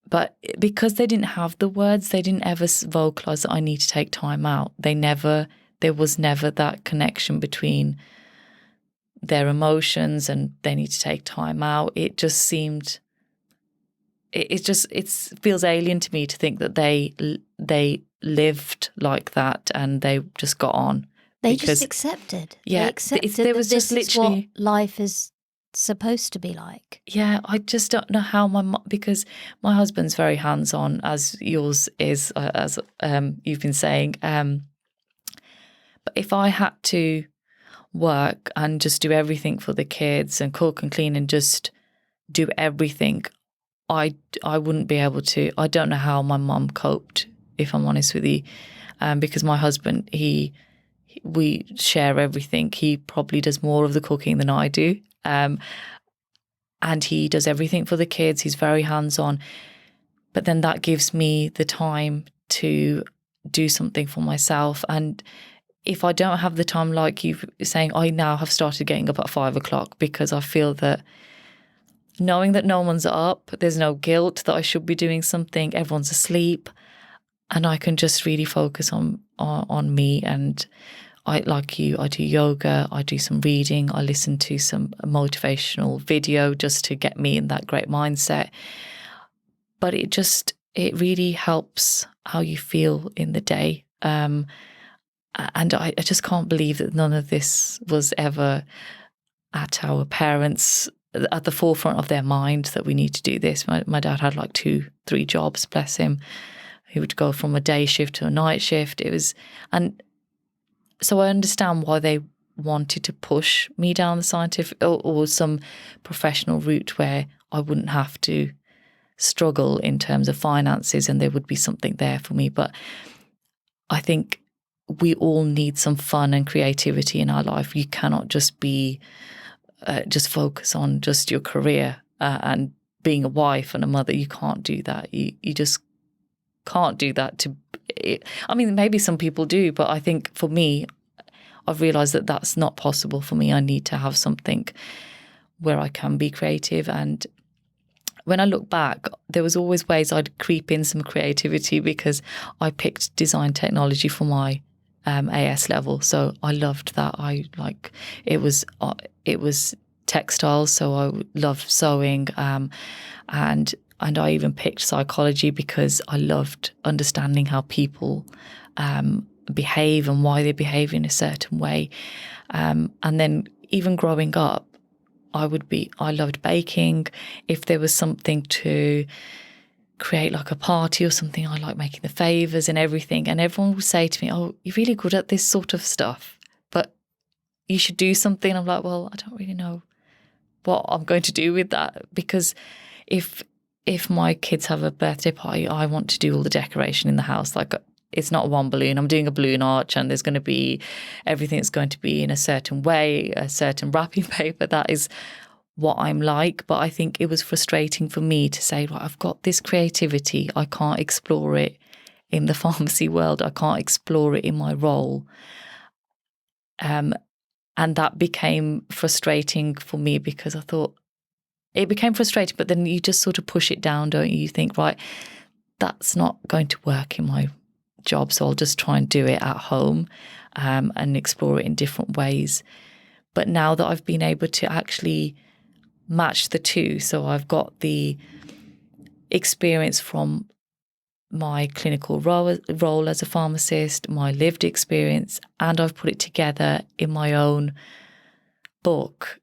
But because they didn't have the words, they didn't ever vocalize that I need to take time out. There was never that connection between their emotions and they need to take time out. It just seemed, it feels alien to me to think that they lived like that and they just got on.
They just accepted.
Yeah,
they accepted
there was
that
just
this
literally
is what life is supposed to be like.
Yeah, I just don't know how because my husband's very hands-on, as yours is, as you've been saying. But if I had to work and just do everything for the kids and cook and clean and just do everything, I wouldn't be able to. I don't know how my mum coped, if I'm honest with you, because my husband, we share everything. He probably does more of the cooking than I do. And he does everything for the kids. He's very hands-on. But then that gives me the time to do something for myself. And if I don't have the time, like you saying, I now have started getting up at 5 o'clock because I feel that knowing that no one's up, there's no guilt that I should be doing something, everyone's asleep, and I can just really focus on me. And I do yoga, I do some reading, I listen to some motivational video just to get me in that great mindset. But it really helps how you feel in the day. And I just can't believe that none of this was ever at our parents, at the forefront of their mind, that we need to do this. My dad had like 2-3 jobs, bless him. He would go from a day shift to a night shift. So I understand why they wanted to push me down the scientific or some professional route where I wouldn't have to struggle in terms of finances and there would be something there for me. But I think we all need some fun and creativity in our life. You cannot just be, just focus on just your career and being a wife and a mother. You can't do that. You just can't do that. I mean, maybe some people do, but I think for me, I've realised that that's not possible for me. I need to have something where I can be creative. And when I look back, there was always ways I'd creep in some creativity because I picked design technology for my AS level. So I loved that. It was textiles, so I loved sewing, and I even picked psychology because I loved understanding how people behave and why they behave in a certain way. And then even growing up, I loved baking. If there was something to create like a party or something, I like making the favours and everything. And everyone would say to me, "Oh, you're really good at this sort of stuff, but you should do something." I'm like, well, I don't really know what I'm going to do with that, because if my kids have a birthday party, I want to do all the decoration in the house. Like, it's not one balloon. I'm doing a balloon arch and there's going to be, everything's going to be in a certain way, a certain wrapping paper. That is what I'm like. But I think it was frustrating for me to say, right, I've got this creativity. I can't explore it in the pharmacy world. I can't explore it in my role. And that became frustrating for me because I thought, it became frustrating, but then you just sort of push it down, don't you? You think, right, that's not going to work in my job, so I'll just try and do it at home and explore it in different ways. But now that I've been able to actually match the two, so I've got the experience from my clinical role as a pharmacist, my lived experience, and I've put it together in my own book.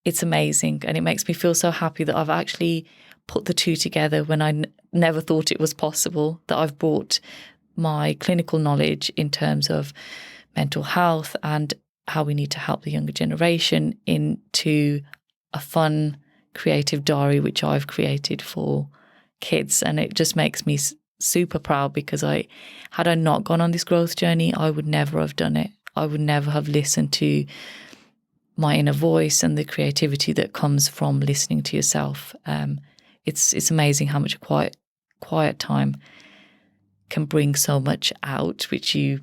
It's amazing, and it makes me feel so happy that I've actually put the two together when I never thought it was possible, that I've brought my clinical knowledge in terms of mental health and how we need to help the younger generation into a fun, creative diary, which I've created for kids, and it just makes me super proud, because had I not gone on this growth journey, I would never have done it. I would never have listened to my inner voice and the creativity that comes from listening to yourself. It's amazing how much a quiet time can bring so much out, which you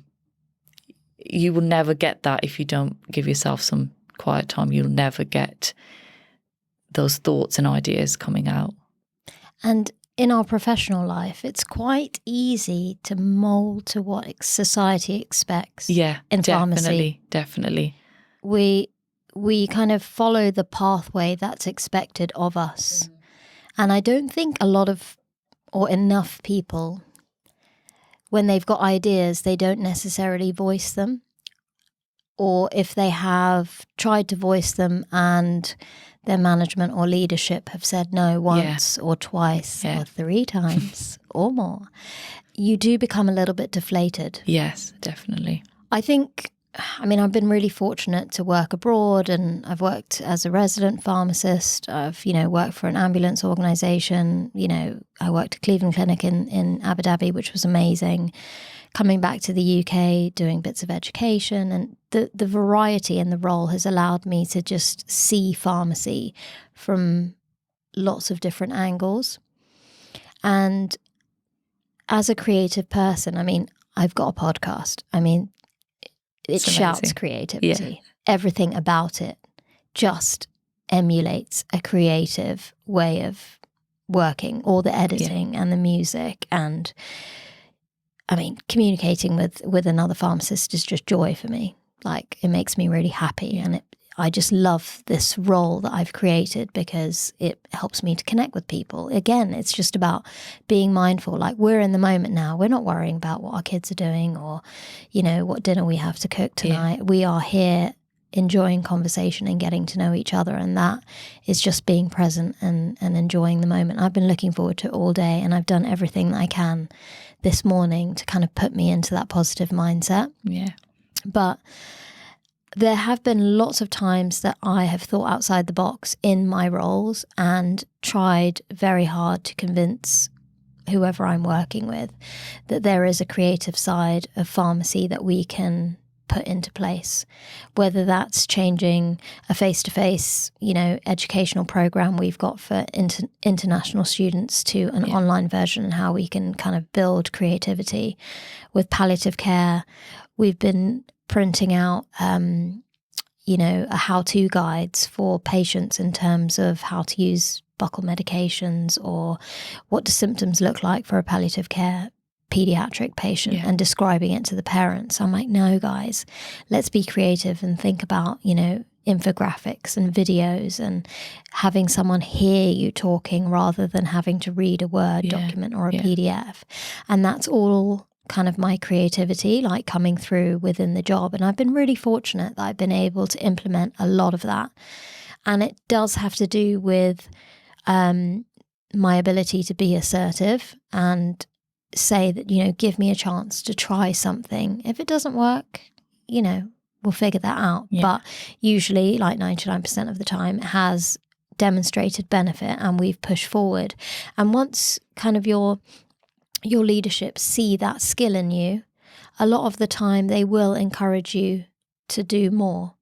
will never get that if you don't give yourself some quiet time. You'll never get those thoughts and ideas coming out.
And in our professional life, it's quite easy to mold to what society expects.
Yeah,
in
definitely,
pharmacy.
Definitely.
We kind of follow the pathway that's expected of us. And I don't think a lot of, or enough people, when they've got ideas, they don't necessarily voice them. Or if they have tried to voice them and their management or leadership have said no once or twice or 3 times or more, you do become a little bit deflated.
Yes, definitely.
I think, I've been really fortunate to work abroad, and I've worked as a resident pharmacist. I've, worked for an ambulance organisation. I worked at Cleveland Clinic in Abu Dhabi, which was amazing. Coming back to the UK, doing bits of education, and the variety in the role has allowed me to just see pharmacy from lots of different angles. And as a creative person, I've got a podcast. It shouts creativity. Everything about it just emulates a creative way of working, all the editing and the music, and communicating with another pharmacist is just joy for me. Like, it makes me really happy, and I just love this role that I've created because it helps me to connect with people. Again, it's just about being mindful. Like, we're in the moment now. We're not worrying about what our kids are doing or, what dinner we have to cook tonight. We are here enjoying conversation and getting to know each other, and that is just being present and enjoying the moment. I've been looking forward to it all day, and I've done everything that I can this morning to kind of put me into that positive mindset.
Yeah.
But there have been lots of times that I have thought outside the box in my roles and tried very hard to convince whoever I'm working with that there is a creative side of pharmacy that we can put into place, whether that's changing a face-to-face, educational program we've got for international students to an online version, and how we can kind of build creativity with palliative care. We've been printing out, a how-to guides for patients in terms of how to use buccal medications, or what do symptoms look like for a palliative care pediatric patient, and describing it to the parents. I'm like, no, guys, let's be creative and think about, infographics and videos, and having someone hear you talking rather than having to read a Word document or a PDF. And that's all kind of my creativity, like, coming through within the job. And I've been really fortunate that I've been able to implement a lot of that. And it does have to do with my ability to be assertive and say that, give me a chance to try something. If it doesn't work, we'll figure that out. But usually, like 99% of the time, it has demonstrated benefit and we've pushed forward. And once kind of your leadership see that skill in you, a lot of the time they will encourage you to do more.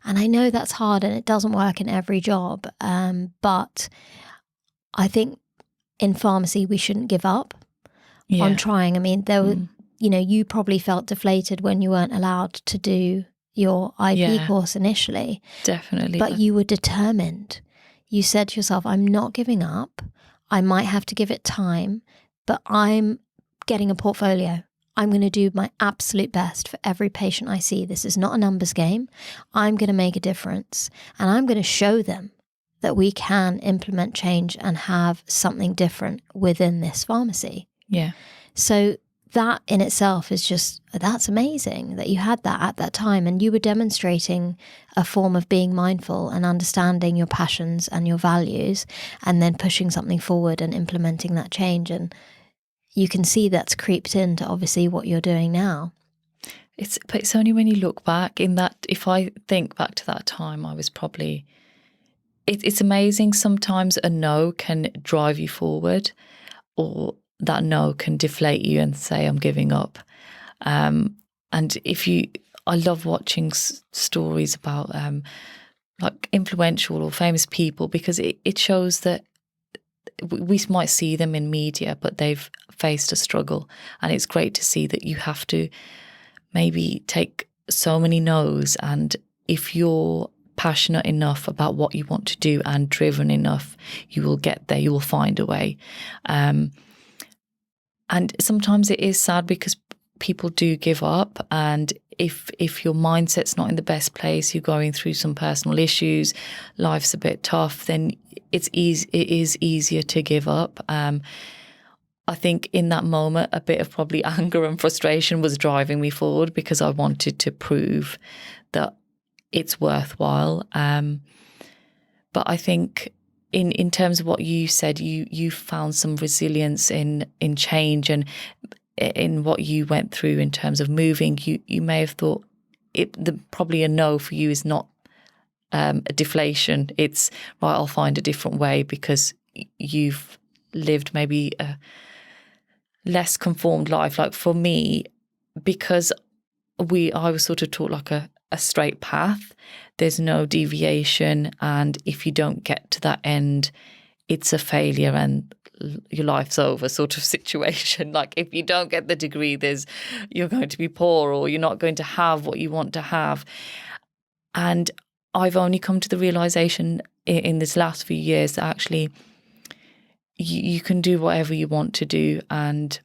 And I know that's hard and it doesn't work in every job, but I think in pharmacy we shouldn't give up on trying. I mean, there were, you probably felt deflated when you weren't allowed to do your IP course initially.
Definitely.
But you were determined. You said to yourself, I'm not giving up. I might have to give it time, but I'm getting a portfolio. I'm going to do my absolute best for every patient I see. This is not a numbers game. I'm going to make a difference, and I'm going to show them that we can implement change and have something different within this pharmacy.
Yeah.
So that in itself is just, that's amazing that you had that at that time, and you were demonstrating a form of being mindful and understanding your passions and your values, and then pushing something forward and implementing that change. And you can see that's creeped into obviously what you're doing now.
But it's only when you look back in that, if I think back to that time, I was probably, it's amazing sometimes a no can drive you forward. or that no can deflate you and say, I'm giving up. And I love watching stories about like influential or famous people, because it shows that we might see them in media, but they've faced a struggle. And it's great to see that you have to maybe take so many no's, and if you're passionate enough about what you want to do and driven enough, you will get there, you will find a way. And sometimes it is sad because people do give up, and if your mindset's not in the best place, you're going through some personal issues, life's a bit tough, then it is easier to give up. I think in that moment, a bit of probably anger and frustration was driving me forward, because I wanted to prove that it's worthwhile. But I think in terms of what you said, you found some resilience in change, and in what you went through in terms of moving. You may have thought probably a no for you is not a deflation. It's right, I'll find a different way, because you've lived maybe a less conformed life. Like for me, because I was sort of taught like a straight path, there's no deviation, and if you don't get to that end, it's a failure and your life's over sort of situation. Like if you don't get the degree, you're going to be poor, or you're not going to have what you want to have. And I've only come to the realization in this last few years that actually you can do whatever you want to do, and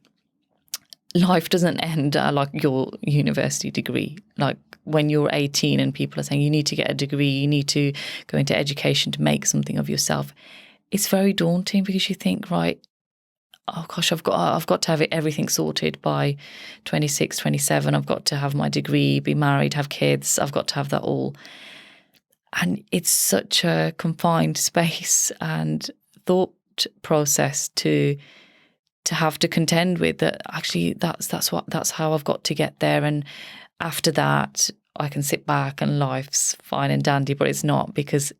life doesn't end at like your university degree. Like when you're 18 and people are saying you need to get a degree, you need to go into education to make something of yourself, it's very daunting, because you think, right, oh gosh, I've got to have everything sorted by 26, 27. I've got to have my degree, be married, have kids. I've got to have that all. And it's such a confined space and thought process to have to contend with, that actually that's how I've got to get there. And after that, I can sit back and life's fine and dandy, but it's not, because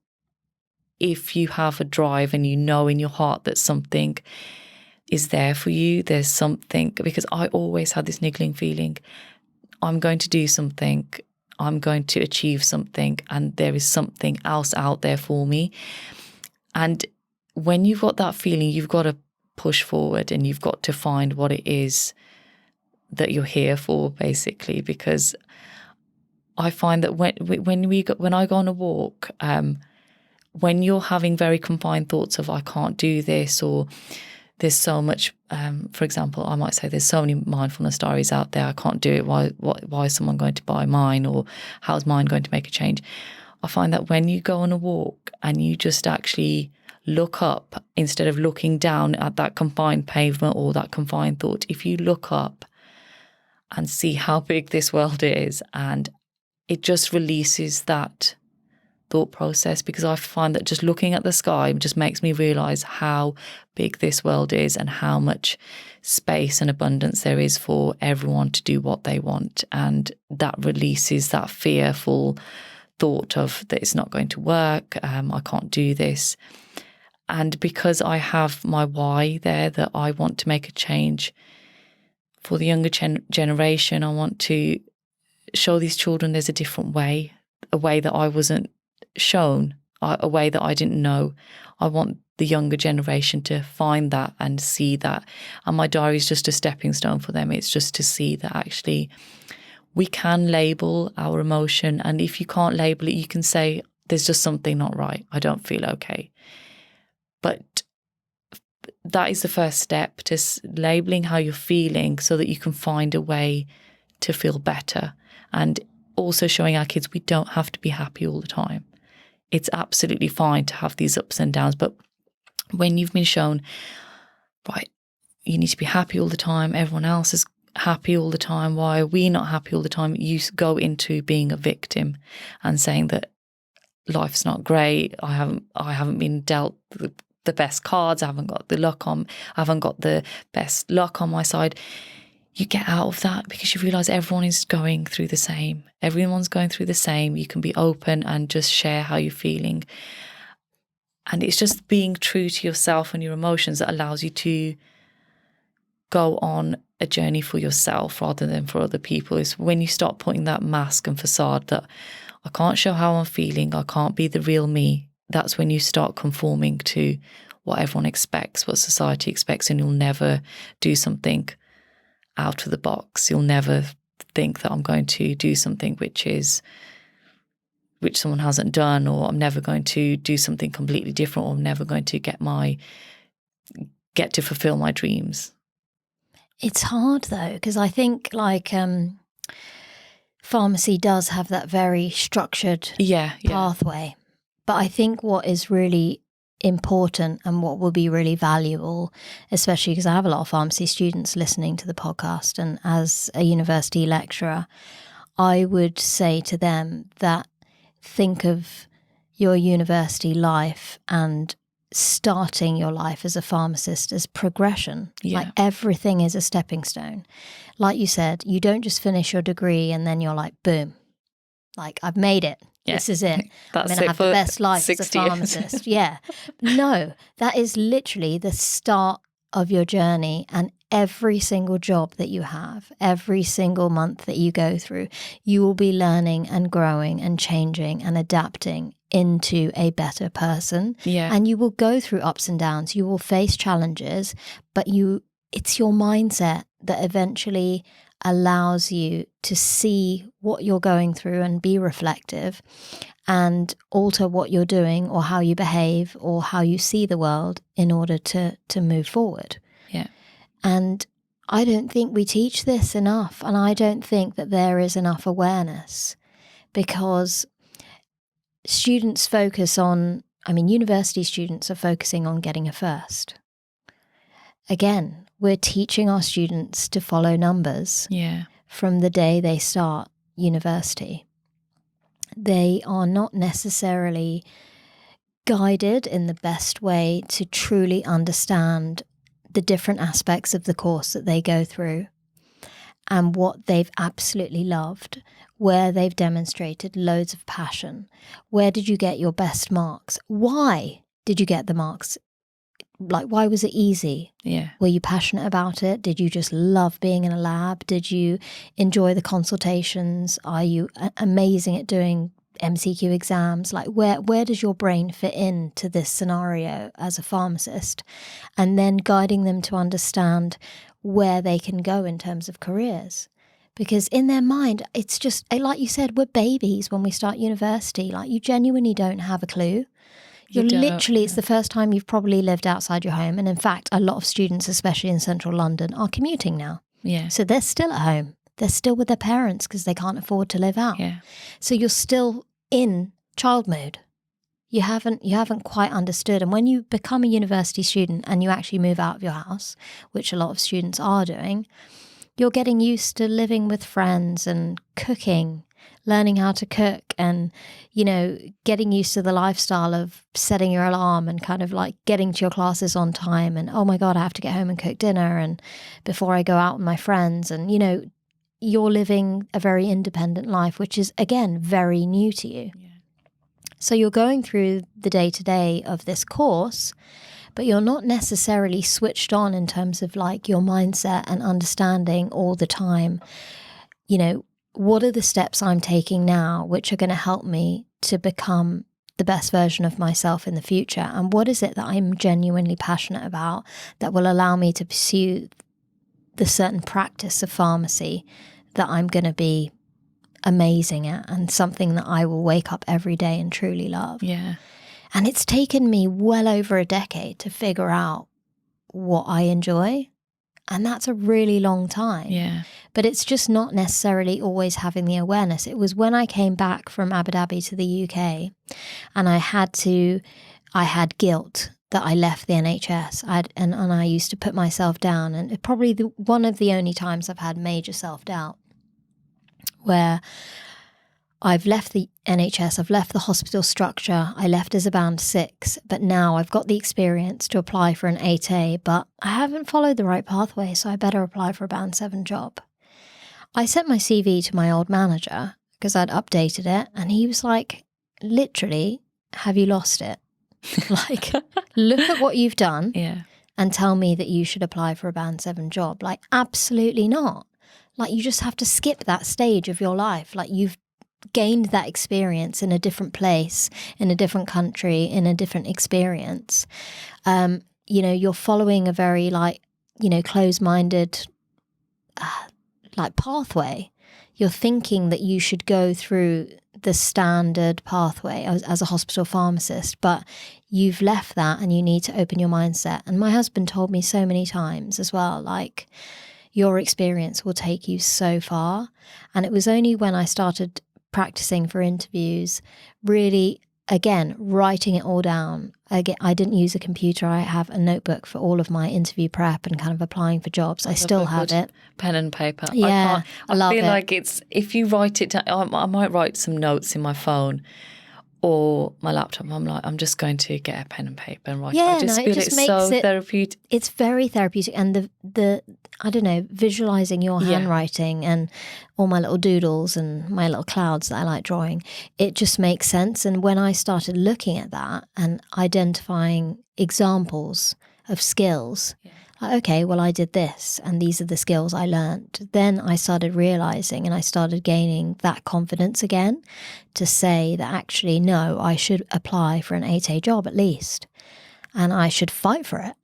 if you have a drive and you know in your heart that something is there for you, there's something, because I always had this niggling feeling, I'm going to do something, I'm going to achieve something, and there is something else out there for me. And when you've got that feeling, you've got to push forward, and you've got to find what it is that you're here for, basically. Because I find that when I go on a walk, when you're having very confined thoughts of I can't do this, or there's so much, for example, I might say there's so many mindfulness diaries out there, I can't do it, why is someone going to buy mine, or how's mine going to make a change? I find that when you go on a walk and you just actually look up instead of looking down at that confined pavement or that confined thought, if you look up and see how big this world is, and it just releases that thought process, because I find that just looking at the sky just makes me realise how big this world is and how much space and abundance there is for everyone to do what they want. And that releases that fearful thought of that it's not going to work, I can't do this. And because I have my why there, that I want to make a change for the younger generation, I want to show these children there's a different way, a way that I wasn't shown, a way that I didn't know. I want the younger generation to find that and see that. And my diary is just a stepping stone for them. It's just to see that actually we can label our emotion. And if you can't label it, you can say, there's just something not right. I don't feel okay. But that is the first step, to labeling how you're feeling so that you can find a way to feel better. And also showing our kids we don't have to be happy all the time. It's absolutely fine to have these ups and downs. But when you've been shown, right, you need to be happy all the time, everyone else is happy all the time, why are we not happy all the time? You go into being a victim and saying that life's not great, I haven't been dealt the best cards, I haven't got the best luck on my side. You get out of that because you realise everyone is going through the same. Everyone's going through the same. You can be open and just share how you're feeling. And it's just being true to yourself and your emotions that allows you to go on a journey for yourself rather than for other people is when you start putting that mask and facade that I can't show how I'm feeling, I can't be the real me. That's when you start conforming to what everyone expects, what society expects, and you'll never do something out of the box. You'll never think that I'm going to do something which someone hasn't done, or I'm never going to do something completely different, or I'm never going to get to fulfill my dreams.
It's hard though, because I think pharmacy does have that very structured pathway. But I think what is really important and what will be really valuable, especially because I have a lot of pharmacy students listening to the podcast, and as a university lecturer, I would say to them that think of your university life and starting your life as a pharmacist as progression. Like everything is a stepping stone. Like you said, you don't just finish your degree and then you're like, boom, like I've made it. Yeah. This is it. I'm going to have the best life as a pharmacist. Yeah. No, that is literally the start of your journey, and every single job that you have, every single month that you go through, you will be learning and growing and changing and adapting into a better person.
Yeah.
And you will go through ups and downs. You will face challenges, but it's your mindset that eventually allows you to see what you're going through and be reflective and alter what you're doing or how you behave or how you see the world in order to move forward.
Yeah.
And I don't think we teach this enough, and I don't think that there is enough awareness, because students focus on, university students are focusing on getting a first. Again, we're teaching our students to follow numbers from the day they start university. They are not necessarily guided in the best way to truly understand the different aspects of the course that they go through and what they've absolutely loved, where they've demonstrated loads of passion. Where did you get your best marks? Why did you get the marks? Like, why was it easy?
Yeah.
Were you passionate about it? Did you just love being in a lab? Did you enjoy the consultations? Are you amazing at doing MCQ exams? Like, where does your brain fit into this scenario as a pharmacist? And then guiding them to understand where they can go in terms of careers. Because in their mind, it's just, like you said, we're babies when we start university. Like, you genuinely don't have a clue. It's the first time you've probably lived outside your home. And in fact, a lot of students, especially in central London, are commuting now.
Yeah.
So they're still at home. They're still with their parents because they can't afford to live out.
Yeah.
So you're still in child mode. You haven't quite understood. And when you become a university student and you actually move out of your house, which a lot of students are doing, you're getting used to living with friends and cooking, learning how to cook, and, getting used to the lifestyle of setting your alarm and kind of like getting to your classes on time. And, oh my God, I have to get home and cook dinner and before I go out with my friends. And, you're living a very independent life, which is, again, very new to you. Yeah. So you're going through the day-to-day of this course, but you're not necessarily switched on in terms of like your mindset and understanding all the time, what are the steps I'm taking now which are going to help me to become the best version of myself in the future? And what is it that I'm genuinely passionate about that will allow me to pursue the certain practice of pharmacy that I'm going to be amazing at and something that I will wake up every day and truly love?
Yeah.
And it's taken me well over a decade to figure out what I enjoy. And that's a really long time.
Yeah.
But it's just not necessarily always having the awareness. It was when I came back from Abu Dhabi to the UK and I had guilt that I left the NHS. And I used to put myself down. And it probably one of the only times I've had major self-doubt, where I've left the NHS, I've left the hospital structure, I left as a band 6, but now I've got the experience to apply for an 8A, but I haven't followed the right pathway, so I better apply for a band 7 job. I sent my CV to my old manager because I'd updated it, and he was like, literally, have you lost it? Like, look at what you've done.
Yeah.
and tell me that you should apply for a band 7 job. Like, absolutely not. Like, you just have to skip that stage of your life. Like, you've gained that experience in a different place, in a different country, in a different experience. You know, you're following a very like, you know, closed-minded like pathway. You're thinking that you should go through the standard pathway as a hospital pharmacist, but you've left that and you need to open your mindset. And my husband told me so many times as well, like, your experience will take you so far. And it was only when I started practicing for interviews, really, again, writing it all down. Again, I didn't use a computer. I have a notebook for all of my interview prep and kind of applying for jobs. I still have it.
Pen and paper.
Yeah, I love it.
I feel like it's, if you write it down, I might write some notes in my phone or my laptop. I'm like, I'm just going to get a pen and paper and write. I just feel it's so therapeutic.
It's very therapeutic. And the I don't know, visualizing your handwriting and all my little doodles and my little clouds that I like drawing, it just makes sense. And when I started looking at that and identifying examples of skills, like, okay, well, I did this and these are the skills I learned. Then I started realizing and I started gaining that confidence again to say that actually, no, I should apply for an 8A job at least. And I should fight for it.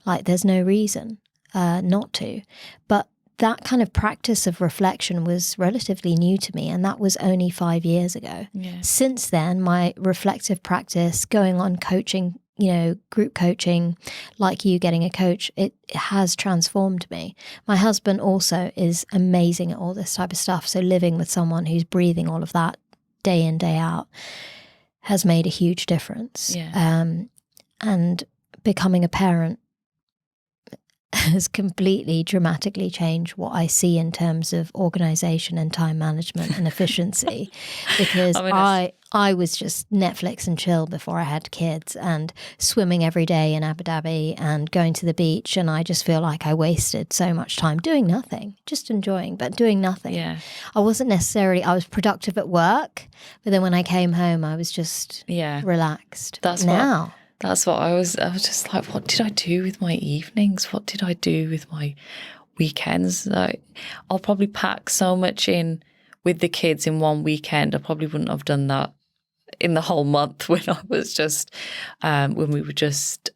Like, there's no reason not to. But that kind of practice of reflection was relatively new to me, and that was only 5 years ago.
Yeah.
Since then, my reflective practice, going on coaching, you know, group coaching, like you getting a coach, it has transformed me. My husband also is amazing at all this type of stuff. So living with someone who's breathing all of that day in, day out has made a huge difference.
Yeah.
And becoming a parent has completely dramatically changed what I see in terms of organization and time management and efficiency, because I was just Netflix and chill before I had kids, and swimming every day in Abu Dhabi and going to the beach, and I just feel like I wasted so much time doing nothing, just enjoying, but doing nothing.
Yeah.
I wasn't necessarily, I was productive at work, but then when I came home I was just relaxed.
That's what I was just like, what did I do with my evenings? What did I do with my weekends? Like, I'll probably pack so much in with the kids in one weekend. I probably wouldn't have done that in the whole month when I was just, when we were just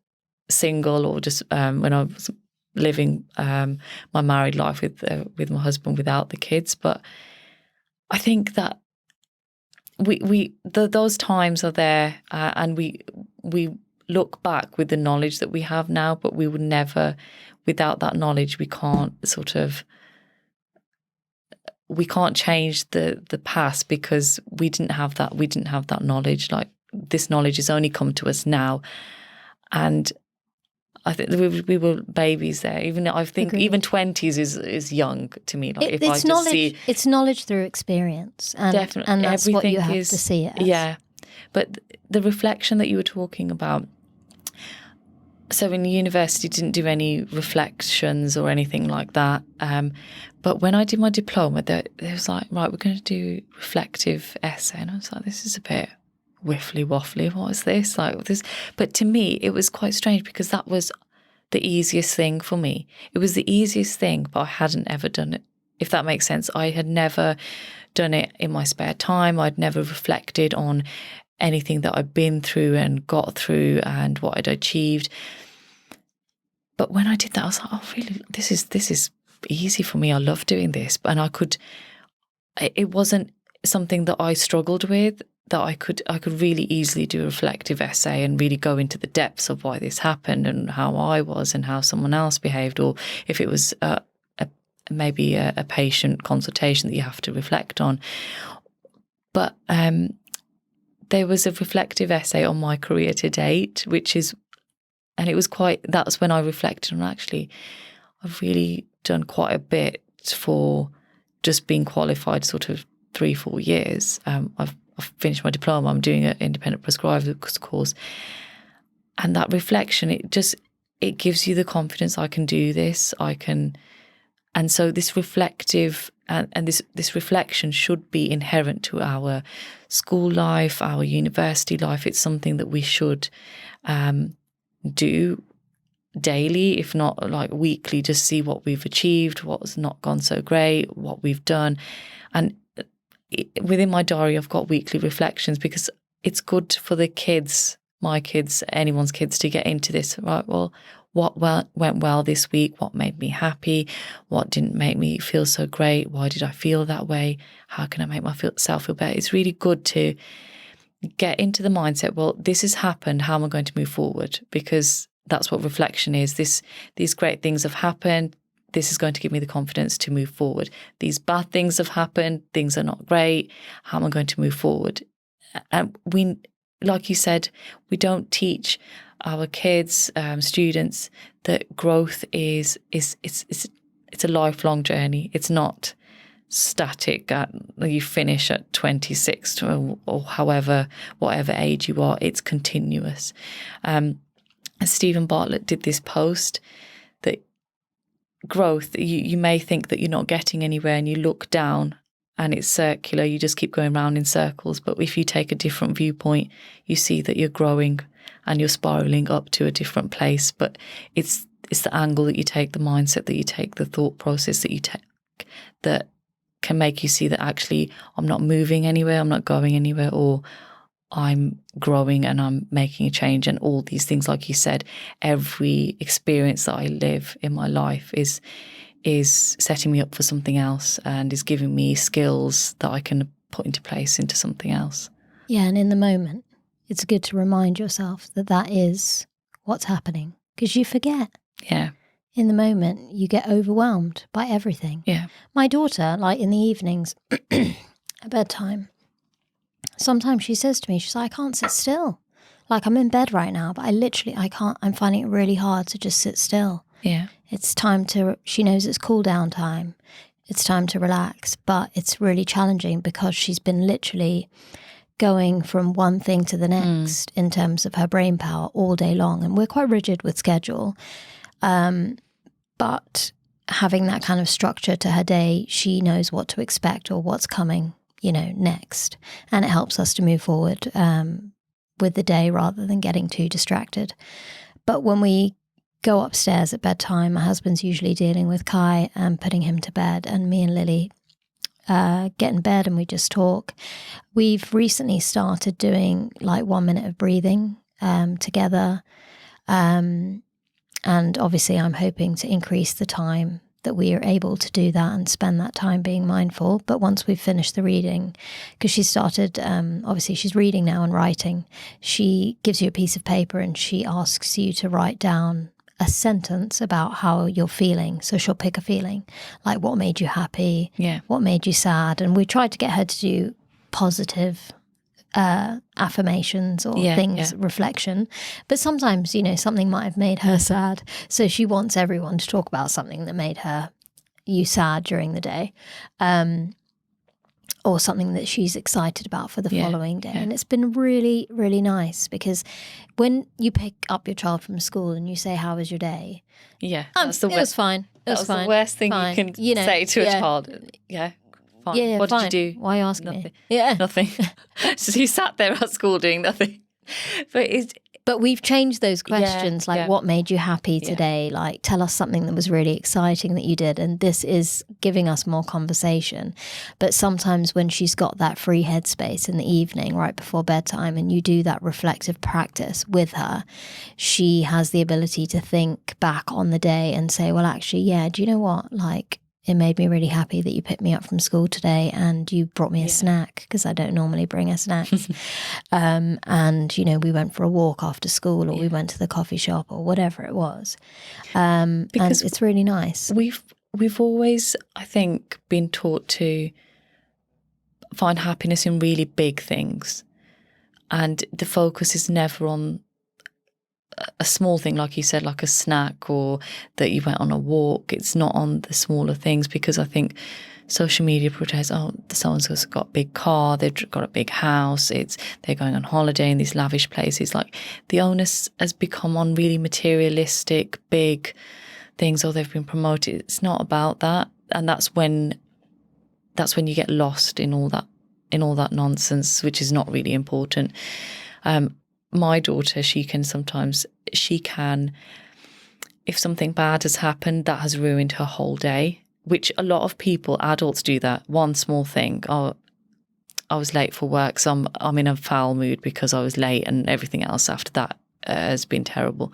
single, or just when I was living my married life with my husband without the kids. But I think that those times are there, and we look back with the knowledge that we have now, but we would never, without that knowledge, we can't change the past, because we didn't have that knowledge. Like, this knowledge has only come to us now, and I think we were babies there. Even 20s is young to me. Like,
it's knowledge through experience, and definitely, and that's what you have to see it as.
Yeah, but the reflection that you were talking about. So in university, didn't do any reflections or anything like that. But when I did my diploma, there was like, right, we're going to do reflective essay, and I was like, this is a bit whiffly waffly. What is this? Like this? But to me, it was quite strange, because that was the easiest thing for me. It was the easiest thing, but I hadn't ever done it. If that makes sense, I had never done it in my spare time. I'd never reflected on anything that I'd been through and got through and what I'd achieved. But when I did that, I was like, oh, really? This is easy for me. I love doing this. And it wasn't something that I struggled with, that I could really easily do a reflective essay and really go into the depths of why this happened and how I was and how someone else behaved, or if it was maybe a patient consultation that you have to reflect on. But there was a reflective essay on my career to date, that's when I reflected on, actually, I've really done quite a bit for just being qualified sort of 3-4 years. I've finished my diploma, I'm doing an independent prescriber's course. And that reflection, it gives you the confidence, I can do this, and so this reflective and this reflection should be inherent to our school life, our university life. It's something that we should do daily, if not like weekly, just see what we've achieved, what's not gone so great, what we've done. And within my diary, I've got weekly reflections because it's good for the kids, my kids, anyone's kids, to get into this, right? Well, what went well this week? What made me happy? What didn't make me feel so great? Why did I feel that way? How can I make myself feel better? It's really good to get into the mindset, well, this has happened. How am I going to move forward? Because that's what reflection is. These great things have happened. This is going to give me the confidence to move forward. These bad things have happened. Things are not great. How am I going to move forward? And we, like you said, we don't teach our kids, students, that growth it's a lifelong journey. It's not static you finish at 26 or however, whatever age you are. It's continuous. And Stephen Bartlett did this post that growth, you may think that you're not getting anywhere and you look down and it's circular, you just keep going round in circles. But if you take a different viewpoint, you see that you're growing and you're spiraling up to a different place. But it's the angle that you take, the mindset that you take, the thought process that you take that can make you see that actually I'm not moving anywhere, I'm not going anywhere, or I'm growing and I'm making a change. And all these things, like you said, every experience that I live in my life is setting me up for something else and is giving me skills that I can put into place into something else.
Yeah, and in the moment, it's good to remind yourself that that is what's happening, because you forget.
Yeah.
In the moment, you get overwhelmed by everything.
Yeah.
My daughter, like in the evenings at bedtime, sometimes she says to me, she's like, I can't sit still. Like, I'm in bed right now, but I can't, I'm finding it really hard to just sit still.
Yeah.
It's time she knows it's cool down time. It's time to relax, but it's really challenging because she's been literally going from one thing to the next in terms of her brain power all day long. And we're quite rigid with schedule. But having that kind of structure to her day, she knows what to expect or what's coming, next. And it helps us to move forward with the day rather than getting too distracted. But when we go upstairs at bedtime, my husband's usually dealing with Kai and putting him to bed, and me and Lily get in bed and we just talk. We've recently started doing like 1 minute of breathing together. And obviously I'm hoping to increase the time that we are able to do that and spend that time being mindful. But once we've finished the reading, because she started, obviously she's reading now and writing, she gives you a piece of paper and she asks you to write down a sentence about how you're feeling. So she'll pick a feeling, like what made you happy, what made you sad. And we tried to get her to do positive affirmations or reflection. But sometimes, something might have made her sad. So she wants everyone to talk about something that made you sad during the day. Or something that she's excited about for the following day. And it's been really, really nice because when you pick up your child from school and you say, how was your day?
Yeah.
It was fine.
That's the worst thing you can say to a child. Yeah. Fine.
Yeah,
what
fine.
did you do?
Why ask
nothing.
me? Yeah.
Nothing. So you sat there at school doing nothing.
But we've changed those questions, what made you happy today? Like, tell us something that was really exciting that you did. And this is giving us more conversation. But sometimes when she's got that free headspace in the evening, right before bedtime, and you do that reflective practice with her, she has the ability to think back on the day and say, well, actually, do you know what? Like, it made me really happy that you picked me up from school today and you brought me a snack, because I don't normally bring her snacks. And, we went for a walk after school, or we went to the coffee shop, or whatever it was. Because and it's really nice.
We've always, I think, been taught to find happiness in really big things. And the focus is never on a small thing, like you said, like a snack, or that you went on a walk. It's not on the smaller things, because I think social media portrays, someone's got a big car, they've got a big house, they're going on holiday in these lavish places. Like, the onus has become on really materialistic, big things, or they've been promoted. It's not about that, and that's when you get lost in all that nonsense, which is not really important. My daughter, she can if something bad has happened, that has ruined her whole day, which a lot of people, adults, do that. One small thing, oh, I was late for work, so I'm in a foul mood because I was late, and everything else after that has been terrible.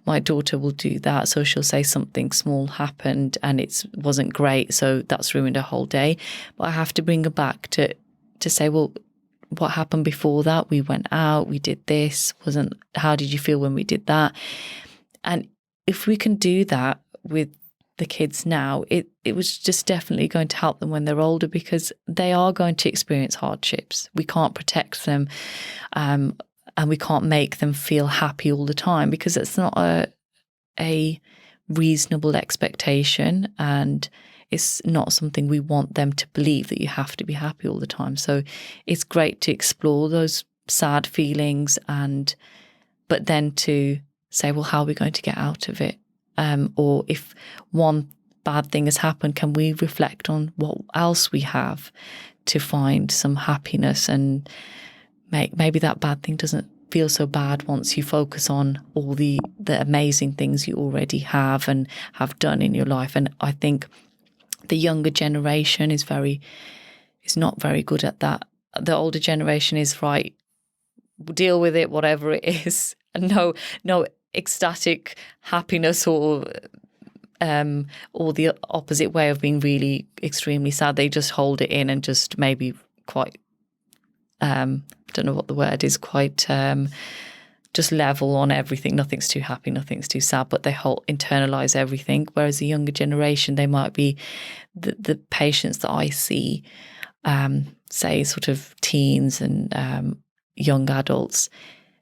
My daughter will do that. So she'll say something small happened and it wasn't great, so that's ruined her whole day. But I have to bring her back to say, well, what happened before that? We went out, we did this. How did you feel when we did that? And if we can do that with the kids now, it was just definitely going to help them when they're older, because they are going to experience hardships. We can't protect them, and we can't make them feel happy all the time, because it's not a reasonable expectation, and it's not something we want them to believe, that you have to be happy all the time. So it's great to explore those sad feelings, but then to say, well, how are we going to get out of it? Or if one bad thing has happened, can we reflect on what else we have to find some happiness, and maybe that bad thing doesn't feel so bad once you focus on all the amazing things you already have and have done in your life. And I think the younger generation is not very good at that. The older generation is, right, deal with it, whatever it is, and no ecstatic happiness or the opposite way of being really extremely sad. They just hold it in and just maybe quite don't know what the word is, quite just level on everything. Nothing's too happy, nothing's too sad, but they internalize everything. Whereas the younger generation, they might be the patients that I see, say sort of teens and young adults,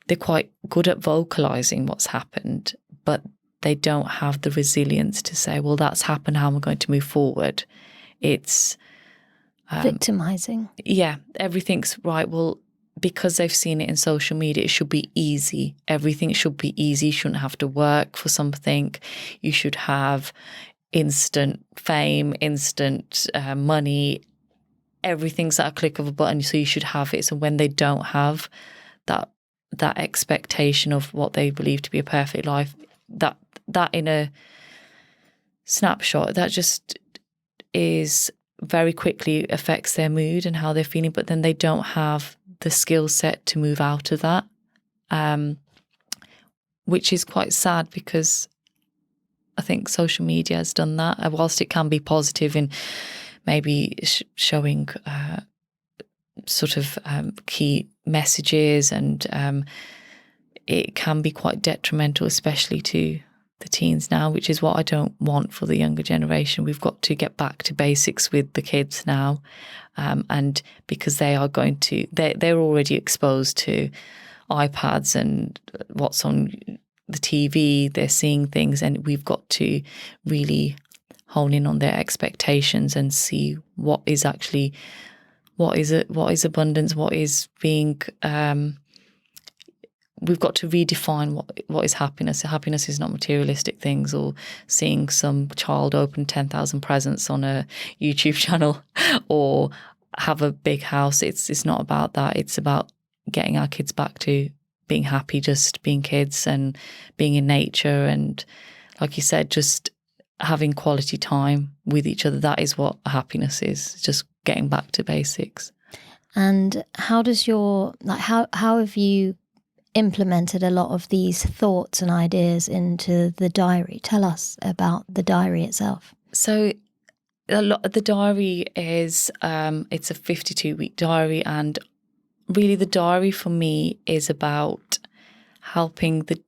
they're quite good at vocalizing what's happened, but they don't have the resilience to say, well, that's happened, how am I going to move forward? It's
victimizing.
Yeah, everything's right. Well, because they've seen it in social media, it should be easy. Everything should be easy. You shouldn't have to work for something. You should have instant fame, instant money. Everything's at a click of a button, so you should have it. So when they don't have that expectation of what they believe to be a perfect life, that in a snapshot, that just is very quickly affects their mood and how they're feeling, but then they don't have the skill set to move out of that, which is quite sad, because I think social media has done that. Whilst it can be positive in maybe showing sort of key messages, and it can be quite detrimental, especially to the teens now, which is what I don't want for the younger generation. We've got to get back to basics with the kids now, and because they're already exposed to iPads and what's on the TV, they're seeing things, and we've got to really hone in on their expectations and see what is abundance, what is being we've got to redefine what is happiness. Happiness is not materialistic things, or seeing some child open 10,000 presents on a YouTube channel or have a big house. It's not about that. It's about getting our kids back to being happy, just being kids and being in nature. And like you said, just having quality time with each other. That is what happiness is, just getting back to basics.
And how does how have you implemented a lot of these thoughts and ideas into the diary? Tell us about the diary itself.
So the diary is it's a 52-week diary, and really the diary for me is about helping the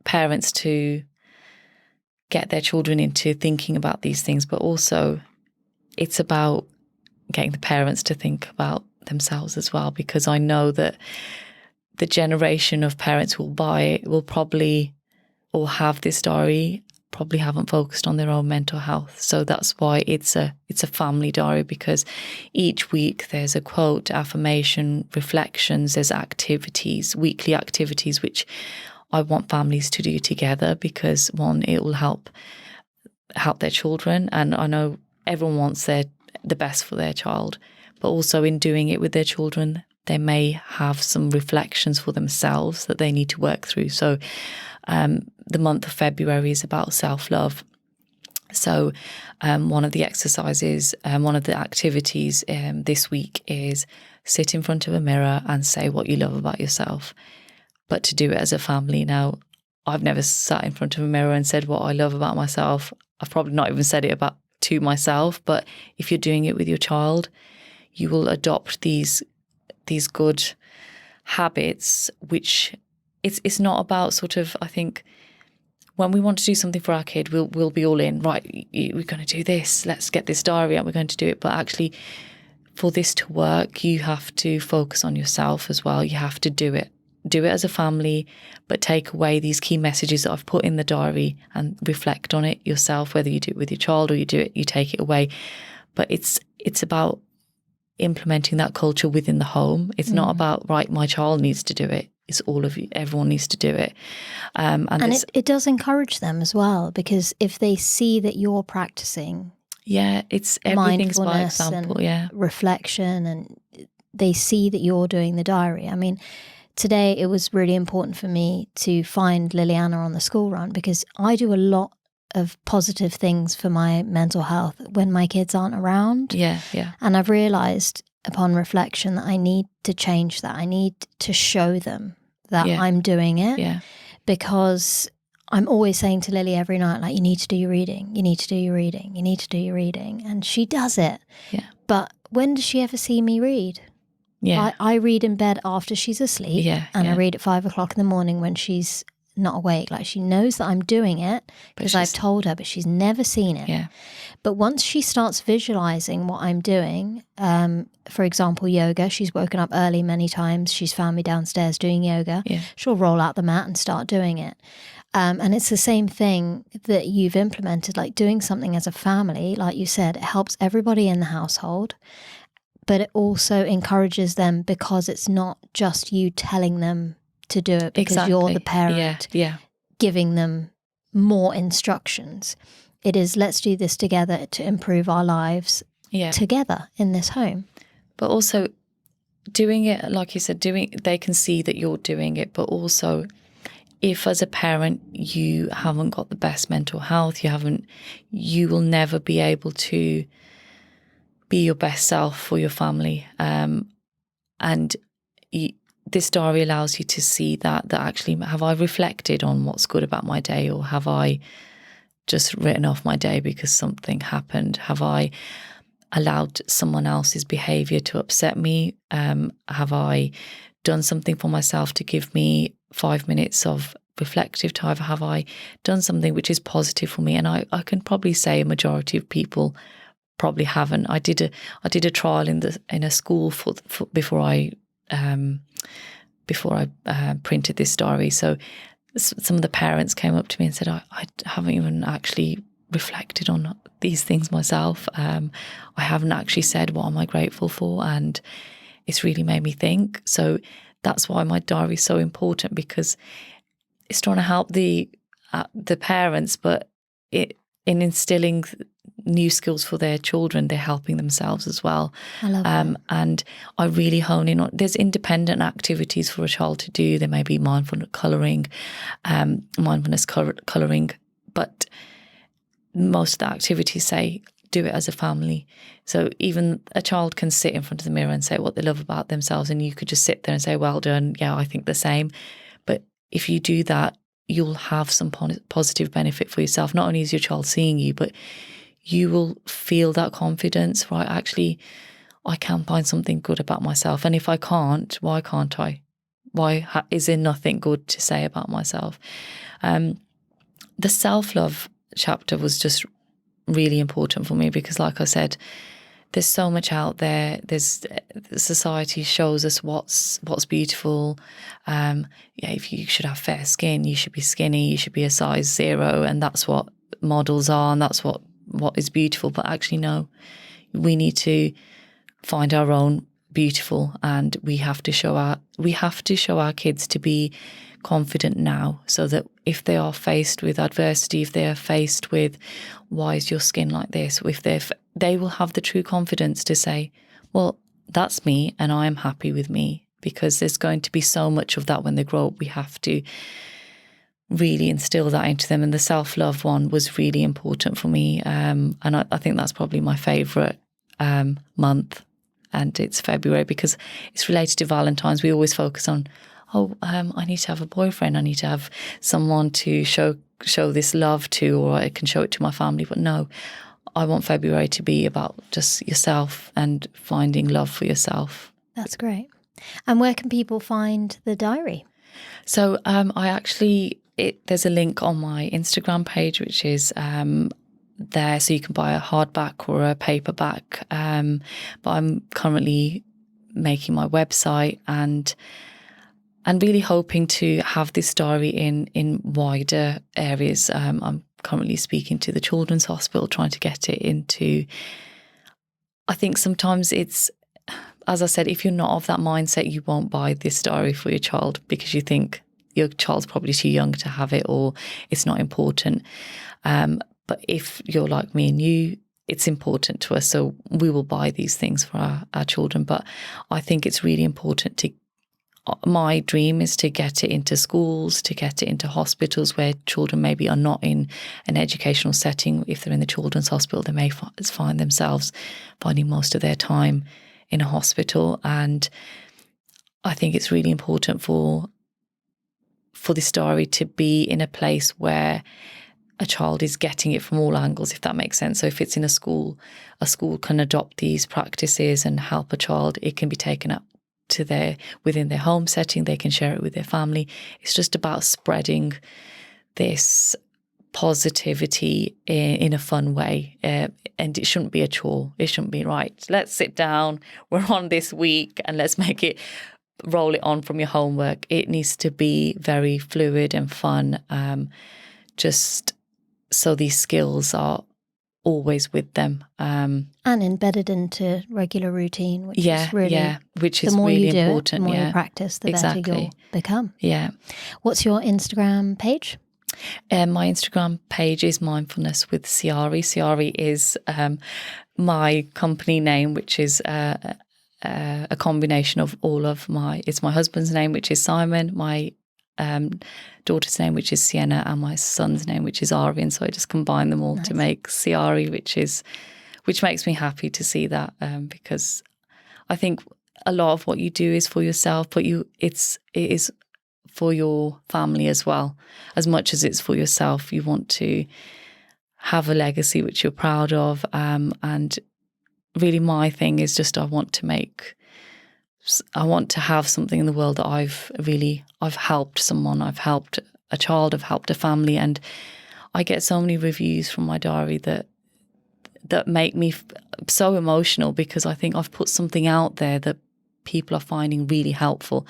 parents to get their children into thinking about these things, but also it's about getting the parents to think about themselves as well, because I know that the generation of parents who will buy it will probably, or have this diary, probably haven't focused on their own mental health. So that's why it's a family diary, because each week there's a quote, affirmation, reflections, there's activities, weekly activities, which I want families to do together, because one, it will help their children. And I know everyone wants the best for their child, but also in doing it with their children, they may have some reflections for themselves that they need to work through. So the month of February is about self-love. So one of the exercises, one of the activities this week is sit in front of a mirror and say what you love about yourself, but to do it as a family. Now, I've never sat in front of a mirror and said what I love about myself. I've probably not even said it to myself, but if you're doing it with your child, you will adopt these good habits, which it's not about sort of, I think, when we want to do something for our kid, we'll be all in, right, we're going to do this, let's get this diary out, we're going to do it. But actually, for this to work, you have to focus on yourself as well. You have to do it as a family, but take away these key messages that I've put in the diary and reflect on it yourself, whether you do it with your child or you take it away. But it's about implementing that culture within the home. It's not about, right, my child needs to do it. It's all of you. Everyone needs to do it. And
it does encourage them as well, because if they see that you're practicing
it's everything's by example,
and reflection, and they see that you're doing the diary. I mean, today it was really important for me to find Liliana on the school run, because I do a lot of positive things for my mental health when my kids aren't around.
Yeah.
And I've realised upon reflection that I need to change that. I need to show them that I'm doing it.
Yeah.
Because I'm always saying to Lily every night, like, you need to do your reading. You need to do your reading. You need to do your reading. And she does it.
Yeah.
But when does she ever see me read?
Yeah.
I read in bed after she's asleep.
Yeah.
And I read at 5 o'clock in the morning when she's not awake. Like, she knows that I'm doing it because I've told her, but she's never seen it.
Yeah.
But once she starts visualizing what I'm doing, for example, yoga, she's woken up early many times. She's found me downstairs doing yoga.
Yeah.
She'll roll out the mat and start doing it. And it's the same thing that you've implemented, like doing something as a family. Like you said, it helps everybody in the household, but it also encourages them, because it's not just you telling them to do it because you're the parent giving them more instructions. It is, let's do this together to improve our lives together in this home.
But also doing it, like you said, they can see that you're doing it, but also if as a parent you haven't got the best mental health, you will never be able to be your best self for your family. This diary allows you to see that actually, have I reflected on what's good about my day, or have I just written off my day because something happened? Have I allowed someone else's behaviour to upset me? Have I done something for myself to give me 5 minutes of reflective time? Have I done something which is positive for me? And I can probably say a majority of people probably haven't. I did a trial in a school for before I printed this diary. So some of the parents came up to me and said, I haven't even actually reflected on these things myself. I haven't actually said what am I grateful for, and it's really made me think. So that's why my diary is so important, because it's trying to help the parents, but in instilling new skills for their children, they're helping themselves as well.
I love that.
And I really hone in on, there's independent activities for a child to do. There may be mindfulness colouring, but most of the activities say do it as a family. So even a child can sit in front of the mirror and say what they love about themselves, and you could just sit there and say, well done, yeah, I think the same. But if you do that, you'll have some positive benefit for yourself. Not only is your child seeing you, but you will feel that confidence, right? Actually, I can find something good about myself. And if I can't, why can't I? Why is there nothing good to say about myself? The self-love chapter was just really important for me, because like I said, there's so much out there. Society shows us what's beautiful. If you should have fair skin, you should be skinny, you should be a size 0, and that's what models are, and that's what is beautiful. But actually, no, we need to find our own beautiful, and we have to show our kids to be confident now, so that if they are faced with adversity, if they are faced with why is your skin like this, if they will have the true confidence to say, well, that's me and I am happy with me, because there's going to be so much of that when they grow up. We have to really instill that into them. And the self-love one was really important for me. And I think that's probably my favourite month. And it's February because it's related to Valentine's. We always focus on, I need to have a boyfriend. I need to have someone to show this love to, or I can show it to my family. But no, I want February to be about just yourself and finding love for yourself.
That's great. And where can people find the diary?
So there's a link on my Instagram page, which is there, so you can buy a hardback or a paperback. But I'm currently making my website and really hoping to have this diary in wider areas. I'm currently speaking to the Children's Hospital, trying to get it into. I think sometimes it's, as I said, if you're not of that mindset, you won't buy this diary for your child because you think your child's probably too young to have it, or it's not important. But if you're like me and you, it's important to us. So we will buy these things for our children. But I think it's really important my dream is to get it into schools, to get it into hospitals where children maybe are not in an educational setting. If they're in the Children's Hospital, they may find themselves finding most of their time in a hospital. And I think it's really important for this diary to be in a place where a child is getting it from all angles, if that makes sense. So if it's in a school can adopt these practices and help a child. It can be taken up to within their home setting. They can share it with their family. It's just about spreading this positivity in a fun way. And it shouldn't be a chore. It shouldn't be, right, let's sit down, we're on this week and let's roll it on from your homework. It needs to be very fluid and fun, just so these skills are always with them. And
embedded into regular routine, which is really,
which is really important.
The more you practice, the better you'll become.
Yeah.
What's your Instagram page?
My Instagram page is Mindfulness with Ciari. Ciari is my company name, which is a combination of it's my husband's name, which is Simon, my daughter's name, which is Sienna, and my son's name, which is Arvin. So I just combine them all to make Ciari, which makes me happy to see that, because I think a lot of what you do is for yourself, but it is for your family as well. As much as it's for yourself, you want to have a legacy which you're proud of, and really my thing is just I want to have something in the world that I've helped someone, I've helped a child, I've helped a family. And I get so many reviews from my diary that make me so emotional, because I think I've put something out there that people are finding really helpful.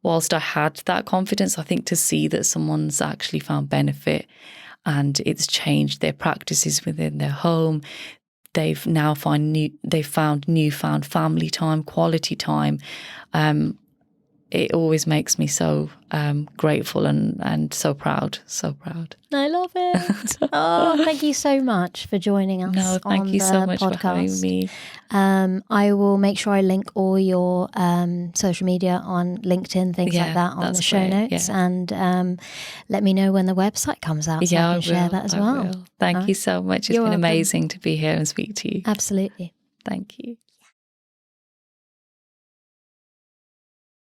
Whilst I had that confidence, I think to see that someone's actually found benefit and it's changed their practices within their home. They've now found newfound family time, quality time. It always makes me so grateful and so proud, so proud.
I love it. Oh, thank you so much for joining us.
No, thank you so much for having me.
I will make sure I link all your social media on LinkedIn, things like that, on the show notes. Yeah. And let me know when the website comes out so I can share that as well.
Thank you so much. It's been amazing to be here and speak to you.
Absolutely.
Thank you.